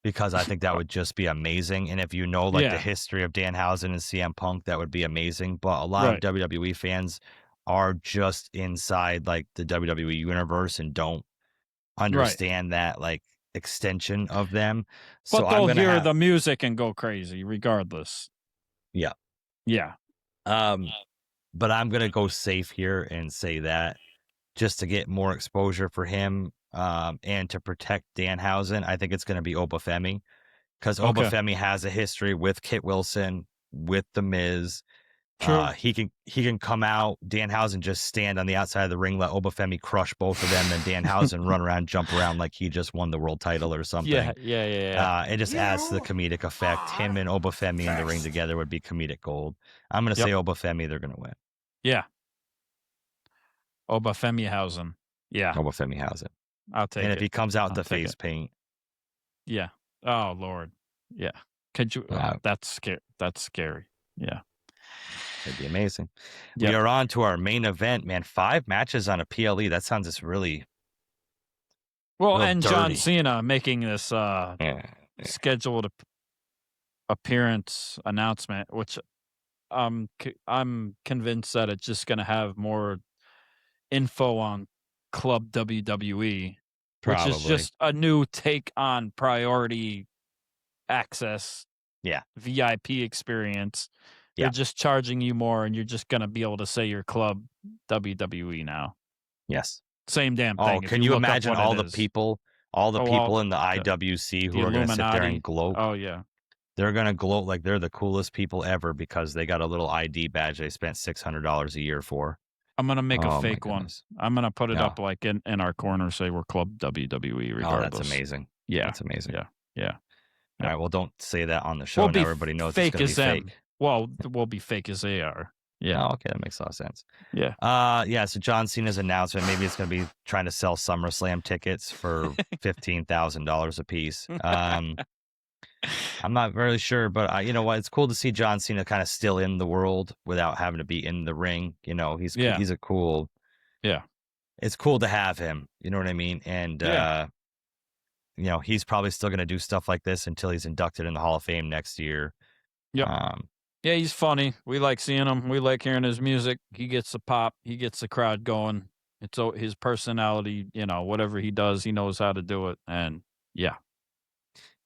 Because I think that would just be amazing. And if you know the history of Danhausen and CM Punk, that would be amazing. But a lot of WWE fans are just inside the WWE universe and don't understand that extension of them. But so they'll hear the music and go crazy regardless. Yeah. Yeah. But I'm going to go safe here and say that just to get more exposure for him. And to protect Danhausen, I think it's going to be Oba Femi, because Oba Femi has a history with Kit Wilson, with The Miz. True. He can come out. Danhausen just stand on the outside of the ring, let Oba Femi crush both of them, and Danhausen run around, jump around like he just won the world title or something. Yeah. It just adds to the comedic effect. Him and Oba Femi in the ring together would be comedic gold. I'm going to say Oba Femi, they're going to win. Yeah. Oba Femihausen. Yeah. Oba Femihausen. I'll take it. And if he comes out with the face paint. Yeah. Oh, Lord. Yeah. Could you? That's scary. That's scary. Yeah. It'd be amazing. Yep. We are on to our main event, man. 5 matches on a PLE. That sounds just really and dirty. John Cena making this scheduled appearance announcement, which I'm convinced that it's just going to have more info on Club WWE, Probably. which is just a new take on priority access, VIP experience. They're just charging you more, and you're just going to be able to say your Club WWE now. Yes. Same damn thing. Can you imagine all the people in the IWC who are going to sit there and gloat? Oh, yeah. They're going to gloat like they're the coolest people ever because they got a little ID badge they spent $600 a year for. I'm going to make a fake one. I'm going to put it up in our corner, say we're Club WWE regardless. Oh, that's amazing. Yeah. That's amazing. Yeah. All right, well, don't say that on the show. Now everybody knows it's going to be fake. Well, we'll be fake as they are. Yeah. Oh, okay, that makes a lot of sense. Yeah. So John Cena's announcement, maybe it's going to be trying to sell SummerSlam tickets for $15,000 a piece. I'm not really sure, but you know what? It's cool to see John Cena kind of still in the world without having to be in the ring. You know, he's a cool. Yeah. It's cool to have him. You know what I mean? And you know, he's probably still going to do stuff like this until he's inducted in the Hall of Fame next year. Yeah. Yeah, he's funny. We like seeing him. We like hearing his music. He gets the pop. He gets the crowd going. It's his personality, you know, whatever he does, he knows how to do it. And yeah.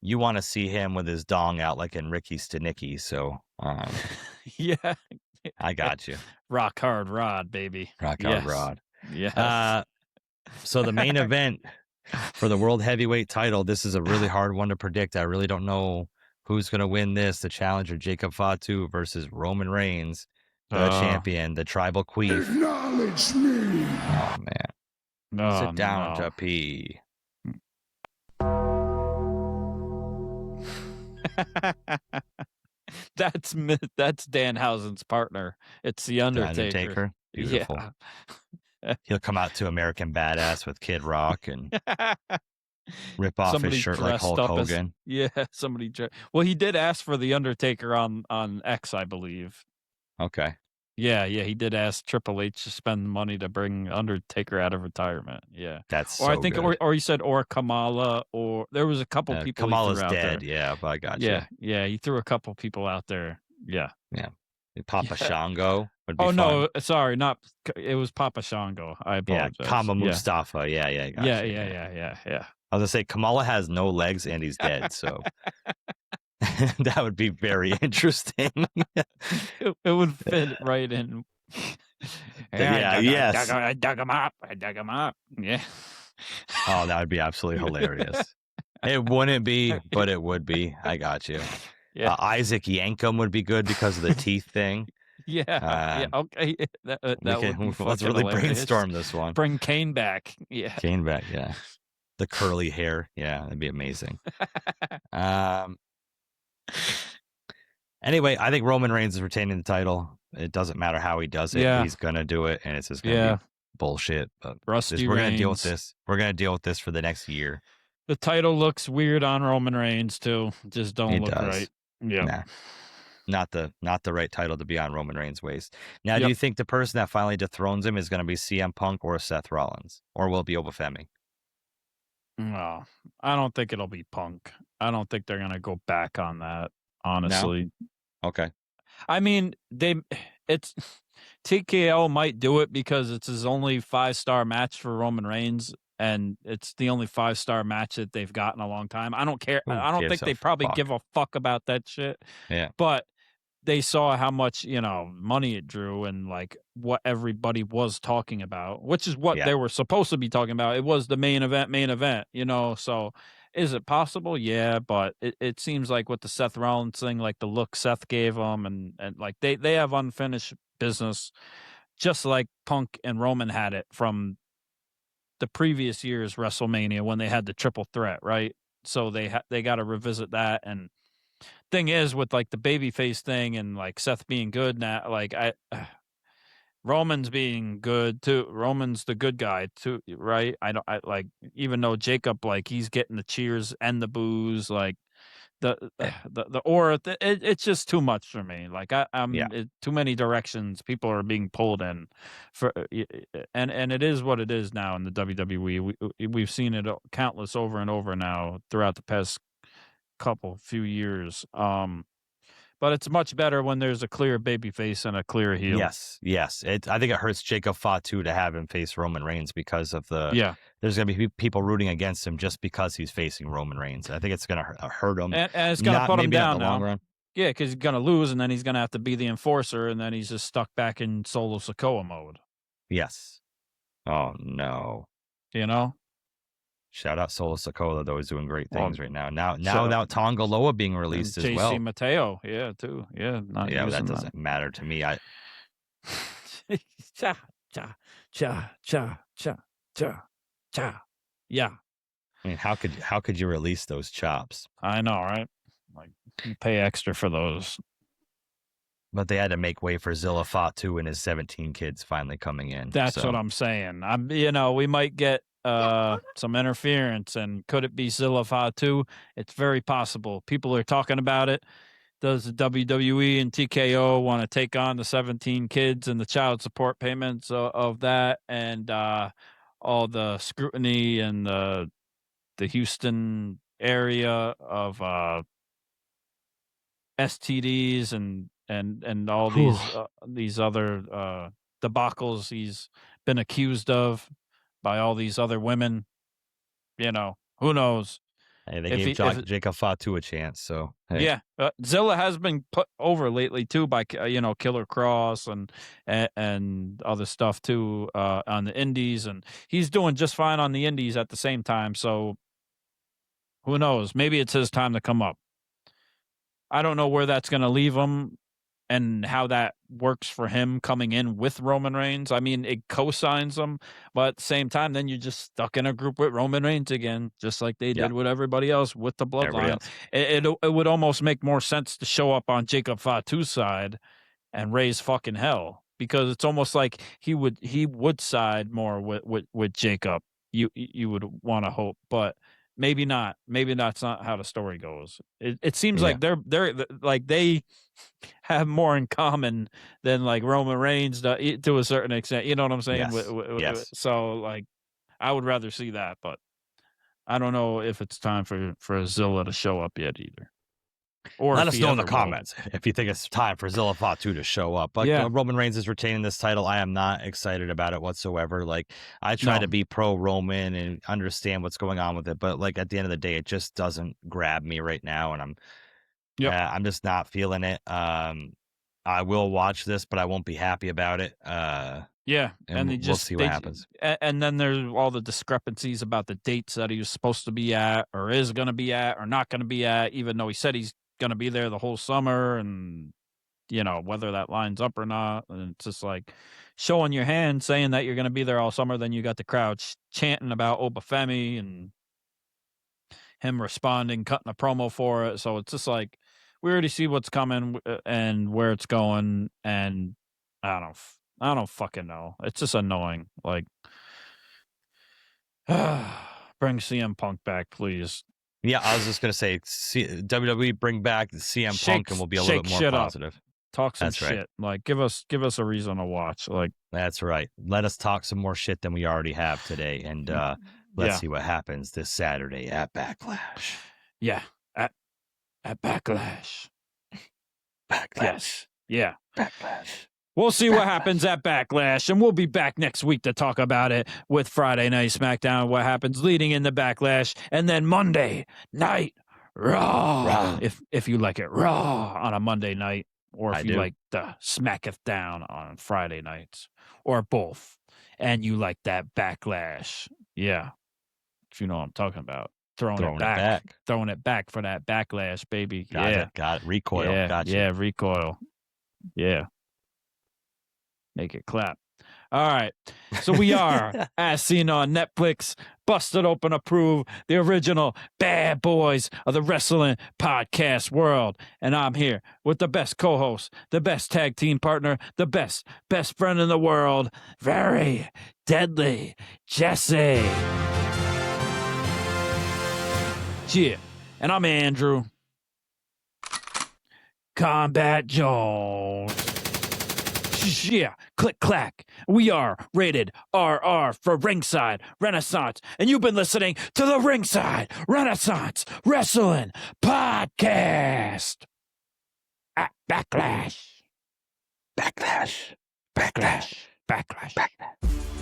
You want to see him with his dong out like in Ricky Stenicki. So, yeah. I got you. Rock hard rod, baby. Rock hard rod. Yeah. So the main event for the World Heavyweight title, this is a really hard one to predict. I really don't know who's going to win this. The challenger, Jacob Fatu versus Roman Reigns, the champion, the tribal queen. Acknowledge me. Oh, man. Sit down to pee. That's Danhausen's partner. It's the Undertaker. Beautiful. Yeah. He'll come out to American Badass with Kid Rock and rip off his shirt like Hulk Hogan. Somebody. Well, he did ask for the Undertaker on X, I believe. Okay. Yeah, he did ask Triple H to spend money to bring Undertaker out of retirement. Yeah, that's or so I think, good. or he said, or Kamala, or there was a couple people. Kamala's he threw out dead. there. Yeah, but I got you. Yeah, he threw a couple people out there. Yeah. Papa Shango would be Oh fun. no, sorry, not it was Papa Shango. I apologize. Yeah, Kama Mustafa. Yeah. Yeah. I was gonna say Kamala has no legs and he's dead, so that would be very interesting. It would fit right in. Yeah, yes. I dug him up. I dug him up. Yeah. Oh, that would be absolutely hilarious. It wouldn't be, but it would be. I got you. Yeah. Isaac Yankum would be good because of the teeth thing. Yeah. Yeah. Okay. That would be Let's fucking really hilarious. brainstorm this one. Bring Kane back. Yeah. Kane back, yeah. The curly hair, yeah, that'd be amazing. Anyway, I think Roman Reigns is retaining the title. It doesn't matter how he does it. Yeah. He's gonna do it, and it's just gonna be bullshit. But Rusty we're gonna Reigns. deal with this. We're gonna deal with this for the next year. The title looks weird on Roman Reigns too. Just don't look right. Yeah. Nah, not the right title to be on Roman Reigns' waist. Now, do you think the person that finally dethrones him is going to be CM Punk or Seth Rollins, or will it be Oba Femi? No, I don't think it'll be Punk. I don't think they're gonna go back on that. Honestly. No? Okay. I mean, it's TKO might do it because it's his only 5-star match for Roman Reigns, and it's the only 5-star match that they've got in a long time. I don't care. I don't think they probably give a fuck about that shit. Yeah. But they saw how much, money it drew and like what everybody was talking about, which is what they were supposed to be talking about. It was the main event, so is it possible? Yeah, but it seems like with the Seth Rollins thing, like the look Seth gave them and like they have unfinished business, just like Punk and Roman had it from the previous year's WrestleMania when they had the triple threat, right? So they got to revisit that. And thing is with like the babyface thing and like Seth being good now, like Roman's being good too. Roman's the good guy too, right? I like, even though Jacob, like he's getting the cheers and the boos, like the aura, it's just too much for me. Like too many directions people are being pulled in for, and it is what it is now in the WWE. We've seen it countless over and over now throughout the past few years. But it's much better when there's a clear babyface and a clear heel. Yes. I think it hurts Jacob Fatu to have him face Roman Reigns because of there's going to be people rooting against him just because he's facing Roman Reigns. I think it's going to hurt him. And it's going to put him down now. Long run. Yeah, because he's going to lose, and then he's going to have to be the enforcer, and then he's just stuck back in Solo Sikoa mode. Yes. Oh, no. Shout out Solo Sikoa, though, he's doing great things right now. Now Tonga Loa being released as well. JC Mateo, too. Yeah, that doesn't matter to me. Cha cha cha cha cha cha cha. Yeah. I mean, how could you release those chops? I know, right? Like you pay extra for those. But they had to make way for Zilla Fatu and his 17 kids finally coming in. That's what I'm saying. We might get some interference, and could it be Zilla Fatu? It's very possible. People are talking about it. Does the WWE and TKO want to take on the 17 kids and the child support payments of that, and all the scrutiny and the Houston area of STDs and all these other debacles he's been accused of by all these other women? Who knows? Hey, they gave Jacob Fatu a chance, so hey. Yeah, Zilla has been put over lately too by Killer Cross and other stuff too on the indies, and he's doing just fine on the indies at the same time. So who knows? Maybe it's his time to come up. I don't know where that's going to leave him and how that works for him coming in with Roman Reigns. I mean, it co-signs him, but at the same time, then you're just stuck in a group with Roman Reigns again, just like they did with everybody else with the bloodline. It would almost make more sense to show up on Jacob Fatu's side and raise fucking hell, because it's almost like he would side more with Jacob. You would want to hope, but maybe not. Maybe that's not how the story goes. It seems like they're like they have more in common than like Roman Reigns to a certain extent. You know what I'm saying? Yes. So like, I would rather see that, but I don't know if it's time for Zilla to show up yet either. Or let us know in the comments if you think it's time for Zilla Fatu to show up. But Roman Reigns is retaining this title. I am not excited about it whatsoever. Like, I try to be pro Roman and understand what's going on with it, but like at the end of the day, it just doesn't grab me right now, and I'm just not feeling it. I will watch this, but I won't be happy about it. Yeah, and we'll see what happens. And then there's all the discrepancies about the dates that he was supposed to be at, or is going to be at, or not going to be at, even though he said he's going to be there the whole summer, and whether that lines up or not. And it's just like showing your hand, saying that you're going to be there all summer, then you got the crowd chanting about Oba Femi and him responding, cutting a promo for it. So it's just like we already see what's coming and where it's going, and I don't fucking know. It's just annoying. Like, bring CM Punk back, please. Yeah, I was just gonna say, WWE bring back CM Punk, and we'll be a little bit more positive. Talk some shit. Like, give us a reason to watch. Like, that's right. Let us talk some more shit than we already have today, and let's see what happens this Saturday at Backlash. Yeah, at Backlash. Backlash. Yes. Yeah. Backlash. We'll see what happens at Backlash, and we'll be back next week to talk about it with Friday Night SmackDown, what happens leading into Backlash, and then Monday Night Raw. If you like it raw on a Monday night, or if you like the smacketh down on Friday nights, or both, and you like that Backlash. Yeah. If you know what I'm talking about. Throwing it back for that Backlash, baby. Got it. Recoil. Yeah, Gotcha. Yeah, recoil. Yeah. Make it clap. All right. So we are, as seen on Netflix, Busted Open Approve, the original bad boys of the wrestling podcast world. And I'm here with the best co-host, the best tag team partner, the best friend in the world, very deadly Jesse. Yeah. And I'm Andrew Combat Jones. Yeah, click clack. We are rated RR for Ringside Renaissance, and you've been listening to the Ringside Renaissance Wrestling Podcast at Backlash. Backlash. Backlash. Backlash. Backlash.